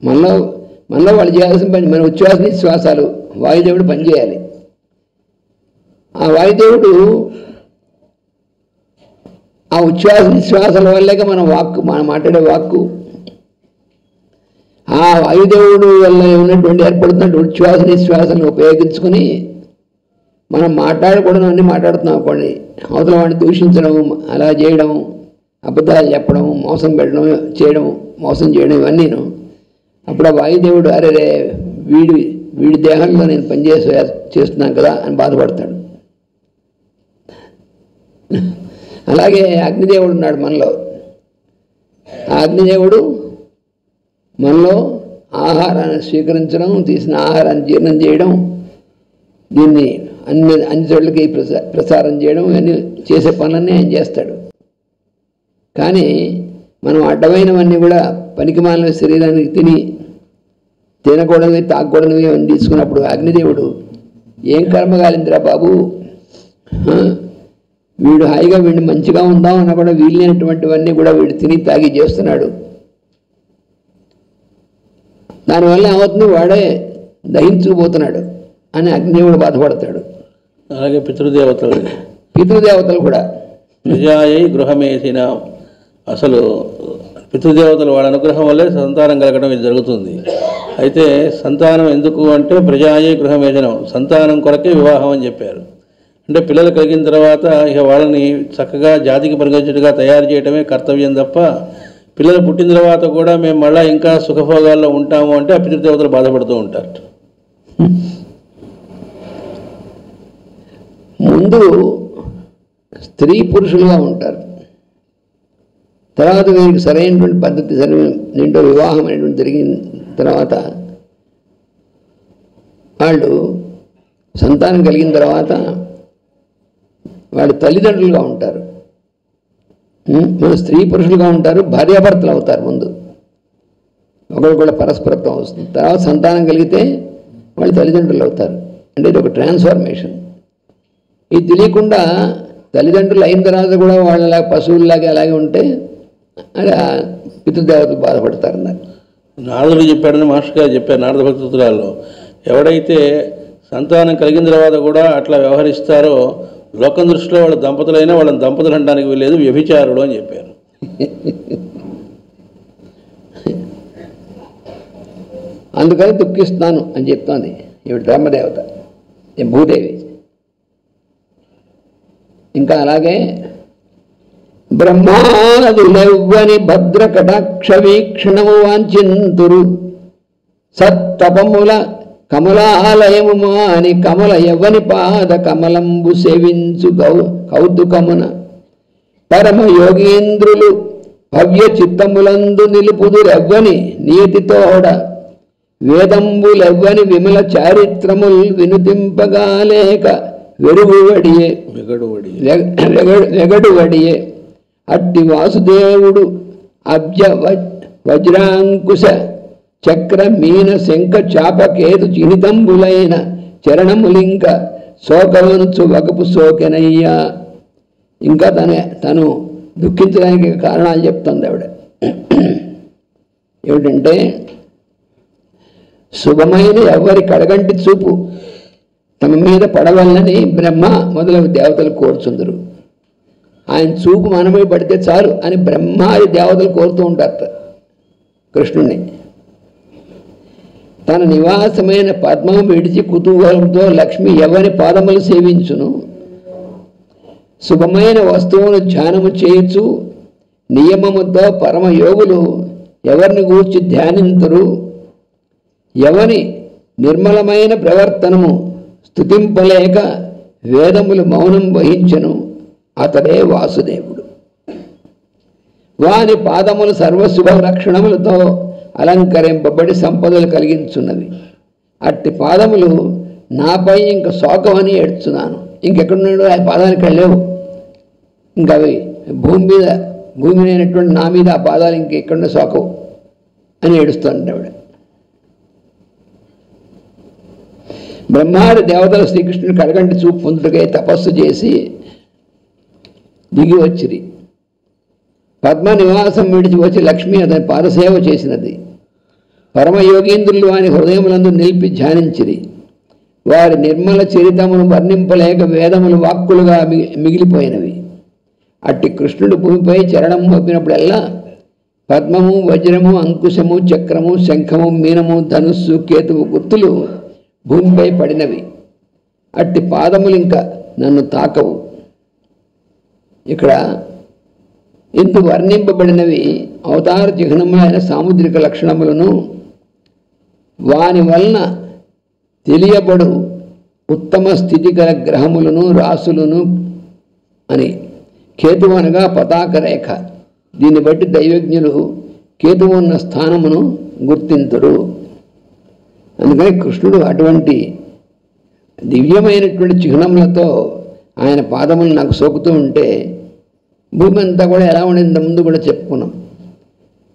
మనలో వాళ్ళు చేయాల్సిన పని మన ఉచ్ఛ్వాస నిశ్వాసాలు వాయుదేవుడు పనిచేయాలి. ఆ వాయుదేవుడు ఆ ఉచ్ఛ్వాస నిశ్వాసాల వల్లే మనం మాట్లాడే వాక్కు ఆ వాయుదేవుడు వల్ల ఉన్నటువంటి ఏర్పడుతున్నటువంటి ఉచ్ఛ్వాస నిశ్వాసాలను ఉపయోగించుకొని మనం మాట్లాడకూడదు అన్నీ మాట్లాడుతున్నాం అనుకోండి. అవతల వాడిని దూషించడం, అలా చేయడం, అబద్ధాలు చెప్పడం, మోసం చేయడం ఇవన్నీను. అప్పుడు ఆ వాయుదేవుడు అరే వీడి దేహంలో నేను చేస్తున్నాను కదా అని బాధపడతాడు. అలాగే అగ్నిదేవుడు ఉన్నాడు మనలో. ఆ అగ్నిదేవుడు మనలో ఆహారాన్ని స్వీకరించడం, తీసిన ఆహారాన్ని జీర్ణం చేయడం, దీన్ని అన్ని చోట్లకి ప్రసారం చేయడం, ఇవన్నీ చేసే పనులన్నీ ఆయన చేస్తాడు. కానీ మనం అడ్డమైనవన్నీ కూడా పనికిమాలిన శరీరానికి తినకూడనివి తాగకూడనివి అని తీసుకున్నప్పుడు అగ్నిదేవుడు ఏం కర్మ కాలిందిరా బాబు, వీడు హాయిగా వీడిని మంచిగా ఉందాం అన్న కూడా వీళ్ళైనటువంటివన్నీ కూడా వీడు తిని తాగి చేస్తున్నాడు. దానివల్ల ఏమవుతుంది వాడే దహించుకుపోతున్నాడు అని అగ్నిదేవుడు బాధపడతాడు. అలాగే పితృదేవతలు కూడా ప్రజాయై గృహమేసిన అసలు పితృదేవతలు వాళ్ళ అనుగ్రహం వల్లే సంతానం కలగడం ఇది జరుగుతుంది. అయితే సంతానం ఎందుకు అంటే ప్రజాయై గృహమేషనం, సంతానం కొరకే వివాహం అని చెప్పారు. అంటే పిల్లలు కలిగిన తర్వాత ఇక వాళ్ళని చక్కగా జాతికి పరిగెచ్చేట్టుగా తయారు చేయడమే కర్తవ్యం తప్ప పిల్లలు పుట్టిన తర్వాత కూడా మేము మళ్ళీ ఇంకా సుఖభోగాల్లో ఉంటాము అంటే ఆ పితృదేవతలు బాధపడుతూ ఉంటారు. ముందు స్త్రీ పురుషులుగా ఉంటారు, తర్వాత వీరికి సరైనటువంటి పద్ధతి దీంట్లో వివాహం అనేటువంటి జరిగిన తర్వాత వాళ్ళు సంతానం కలిగిన తర్వాత వాళ్ళు తల్లిదండ్రులుగా ఉంటారు. మన స్త్రీ పురుషులుగా ఉంటారు, భార్యాభర్తలు అవుతారు. ముందు ఒకరు కూడా పరస్పరత్వం వస్తుంది. తర్వాత సంతానం కలిగితే వాళ్ళు తల్లిదండ్రులు అవుతారు. అంటే ఇది ఒక ట్రాన్స్ఫర్మేషన్. ఇది తెలియకుండా తల్లిదండ్రులు అయిన తర్వాత కూడా వాళ్ళ పశువుల్లాగా అలాగే ఉంటే అది పితృదేవతలు బాధపడతారు అన్నారు. నారదుడు చెప్పాడని మాస్టర్ గారు చెప్పారు నారద భక్తురాల్లో, ఎవడైతే సంతానం కలిగిన తర్వాత కూడా అట్లా వ్యవహరిస్తారో లోకం దృష్టిలో వాళ్ళ దంపతులైనా వాళ్ళని దంపతులు అనడానికి వీలేదు, వ్యభిచారుడు అని చెప్పారు. అందుకని దుఃఖిస్తున్నాను అని చెప్తోంది ఈవిడ ధర్మదేవత, భూదేవి. ఇంకా అలాగే బ్రహ్మాదులెవ్వని భద్ర కటాక్ష వీక్షణము వాంఛింతురు సత్తపముల కమలాలయము మాని కమల యవ్వని పాద కమలంబు సేవించు కౌతుకమున పరమ యోగీంద్రులు భవ్య చిత్తములందు నిలుపుదురెవ్వని నీతితోడ వేదంబులెవ్వని విమల చారిత్రముల్ వినుతింపగాలేక వెగడువడియే అట్టి వాసుదేవుడు అబ్జ వజ్రాంకుశ చక్ర మీన శంఖ చాపకేతు చినితంబులైన చరణములింక శోకవంచు వగపు శోకెనయ్యా. ఇంకా తను దుఃఖించడానికి కారణాలు చెప్తుంది ఆవిడ. ఏమిటంటే శుభమైన ఎవరి కడగంటి చూపు తమ మీద పడవల్లని బ్రహ్మ మొదలగు దేవతలు కోరుచుందరు. ఆయన చూపు మనమై పడితే చాలు అని బ్రహ్మాది దేవతలు కోరుతూ ఉంటారు కృష్ణుణ్ణి. తన నివాసమైన పద్మము విడిచి కుతూహలంతో లక్ష్మి ఎవరి పాదములు సేవించును. శుభమైన వస్తువును ధ్యానము చేయుచు నియమముతో పరమయోగులు ఎవరిని గూర్చి ధ్యానింతురు. ఎవని నిర్మలమైన ప్రవర్తనము స్తుతింపలేక వేదములు మౌనం వహించను అతడే వాసుదేవుడు. వాని పాదములు సర్వశుభ లక్షణములతో అలంకరింపబడి సంపదలు కలిగించున్నవి. అట్టి పాదములు నాపై ఇంక శోకమని ఏడ్చున్నాను. ఇంకెక్కడున్నాడు ఆ పాదానికి వెళ్ళలేవు. ఇంకా అవి భూమి అయినటువంటి నా మీద ఆ పాదాలు ఇంకెక్కడ శోకవు అని ఏడుస్తుంది ఆవిడ. బ్రహ్మాది దేవతలు శ్రీకృష్ణుని కడగంటి చూపు పొందుటకై తపస్సు చేసి దిగి వచ్చిరి. పద్మ నివాసం విడిచి వచ్చి లక్ష్మి అతని పాదసేవ చేసినది. పరమయోగీంద్రులు వాని హృదయములందు నిలిపి ధ్యానించిరి. వారి నిర్మల చరితమును వర్ణింపలేక వేదములు వాక్కులుగా మిగిలిపోయినవి. అట్టి కృష్ణుడు భూమిపై చరణం మోపినప్పుడల్లా పద్మము వజ్రము అంకుశము చక్రము శంఖము మీనము ధనుస్సు కేతువు గుర్తులు భూమిపై పడినవి. అట్టి పాదములు ఇంకా నన్ను తాకవు. ఇక్కడ ఇందు వర్ణింపబడినవి అవతార చిహ్నములైన సాముద్రిక లక్షణములను వాని వలన తెలియబడు ఉత్తమ స్థితి గల గ్రహములను రాసులను అని. కేతువు అనగా పతాక రేఖ. దీన్ని బట్టి దైవజ్ఞులు కేతువు ఉన్న స్థానమును గుర్తింతురు. అందుకని కృష్ణుడు అటువంటి దివ్యమైనటువంటి చిహ్నములతో ఆయన పాదములు నాకు సోకుతూ ఉంటే భూమి అంతా కూడా ఎలా ఉండింది ముందు కూడా చెప్పుకున్నాం.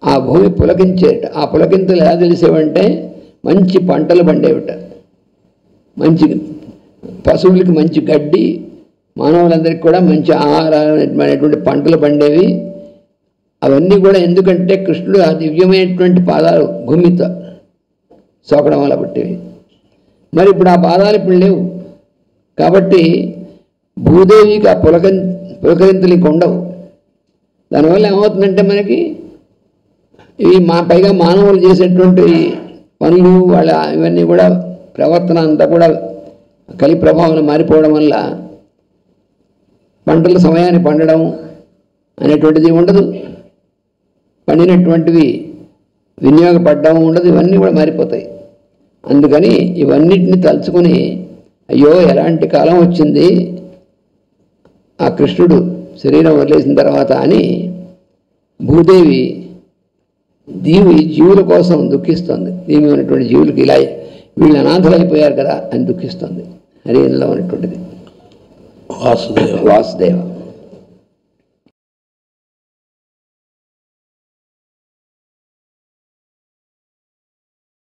ఆ భూమి పులకించేట. ఆ పులకింతలు ఎలా తెలిసేవంటే మంచి పంటలు పండేవిట. మంచి పశువులకి మంచి గడ్డి, మానవులందరికీ కూడా మంచి ఆహారమైనటువంటి పంటలు పండేవి. అవన్నీ కూడా ఎందుకంటే కృష్ణుడు ఆ దివ్యమైనటువంటి పాదాలు భూమితో సోకడం వల్ల పట్టేవి. మరి ఇప్పుడు ఆ పాదాలు ఇప్పుడు లేవు కాబట్టి భూదేవికి ఆ పులకరింతలు ఇంక ఉండవు. దానివల్ల ఏమవుతుందంటే మనకి పైగా మానవులు చేసేటువంటి పనులు వాళ్ళ ఇవన్నీ కూడా ప్రవర్తన అంతా కూడా కలి ప్రభావం మారిపోవడం వల్ల పంటలు సమయాన్ని పండడం అనేటువంటిది ఉండదు. పండినటువంటివి వినియోగపడడం ఉండదు. ఇవన్నీ కూడా మారిపోతాయి. అందుకని ఇవన్నిటిని తలుచుకొని అయ్యో ఎలాంటి కాలం వచ్చింది ఆ కృష్ణుడు శరీరం వదిలేసిన తర్వాత అని భూదేవి జీవుల కోసం దుఃఖిస్తుంది. దీని ఉన్నటువంటి జీవులకి ఇలా వీళ్ళు అనాథలైపోయారు కదా అని దుఃఖిస్తుంది. హరిలో ఉన్నటువంటిది వాసుదేవ.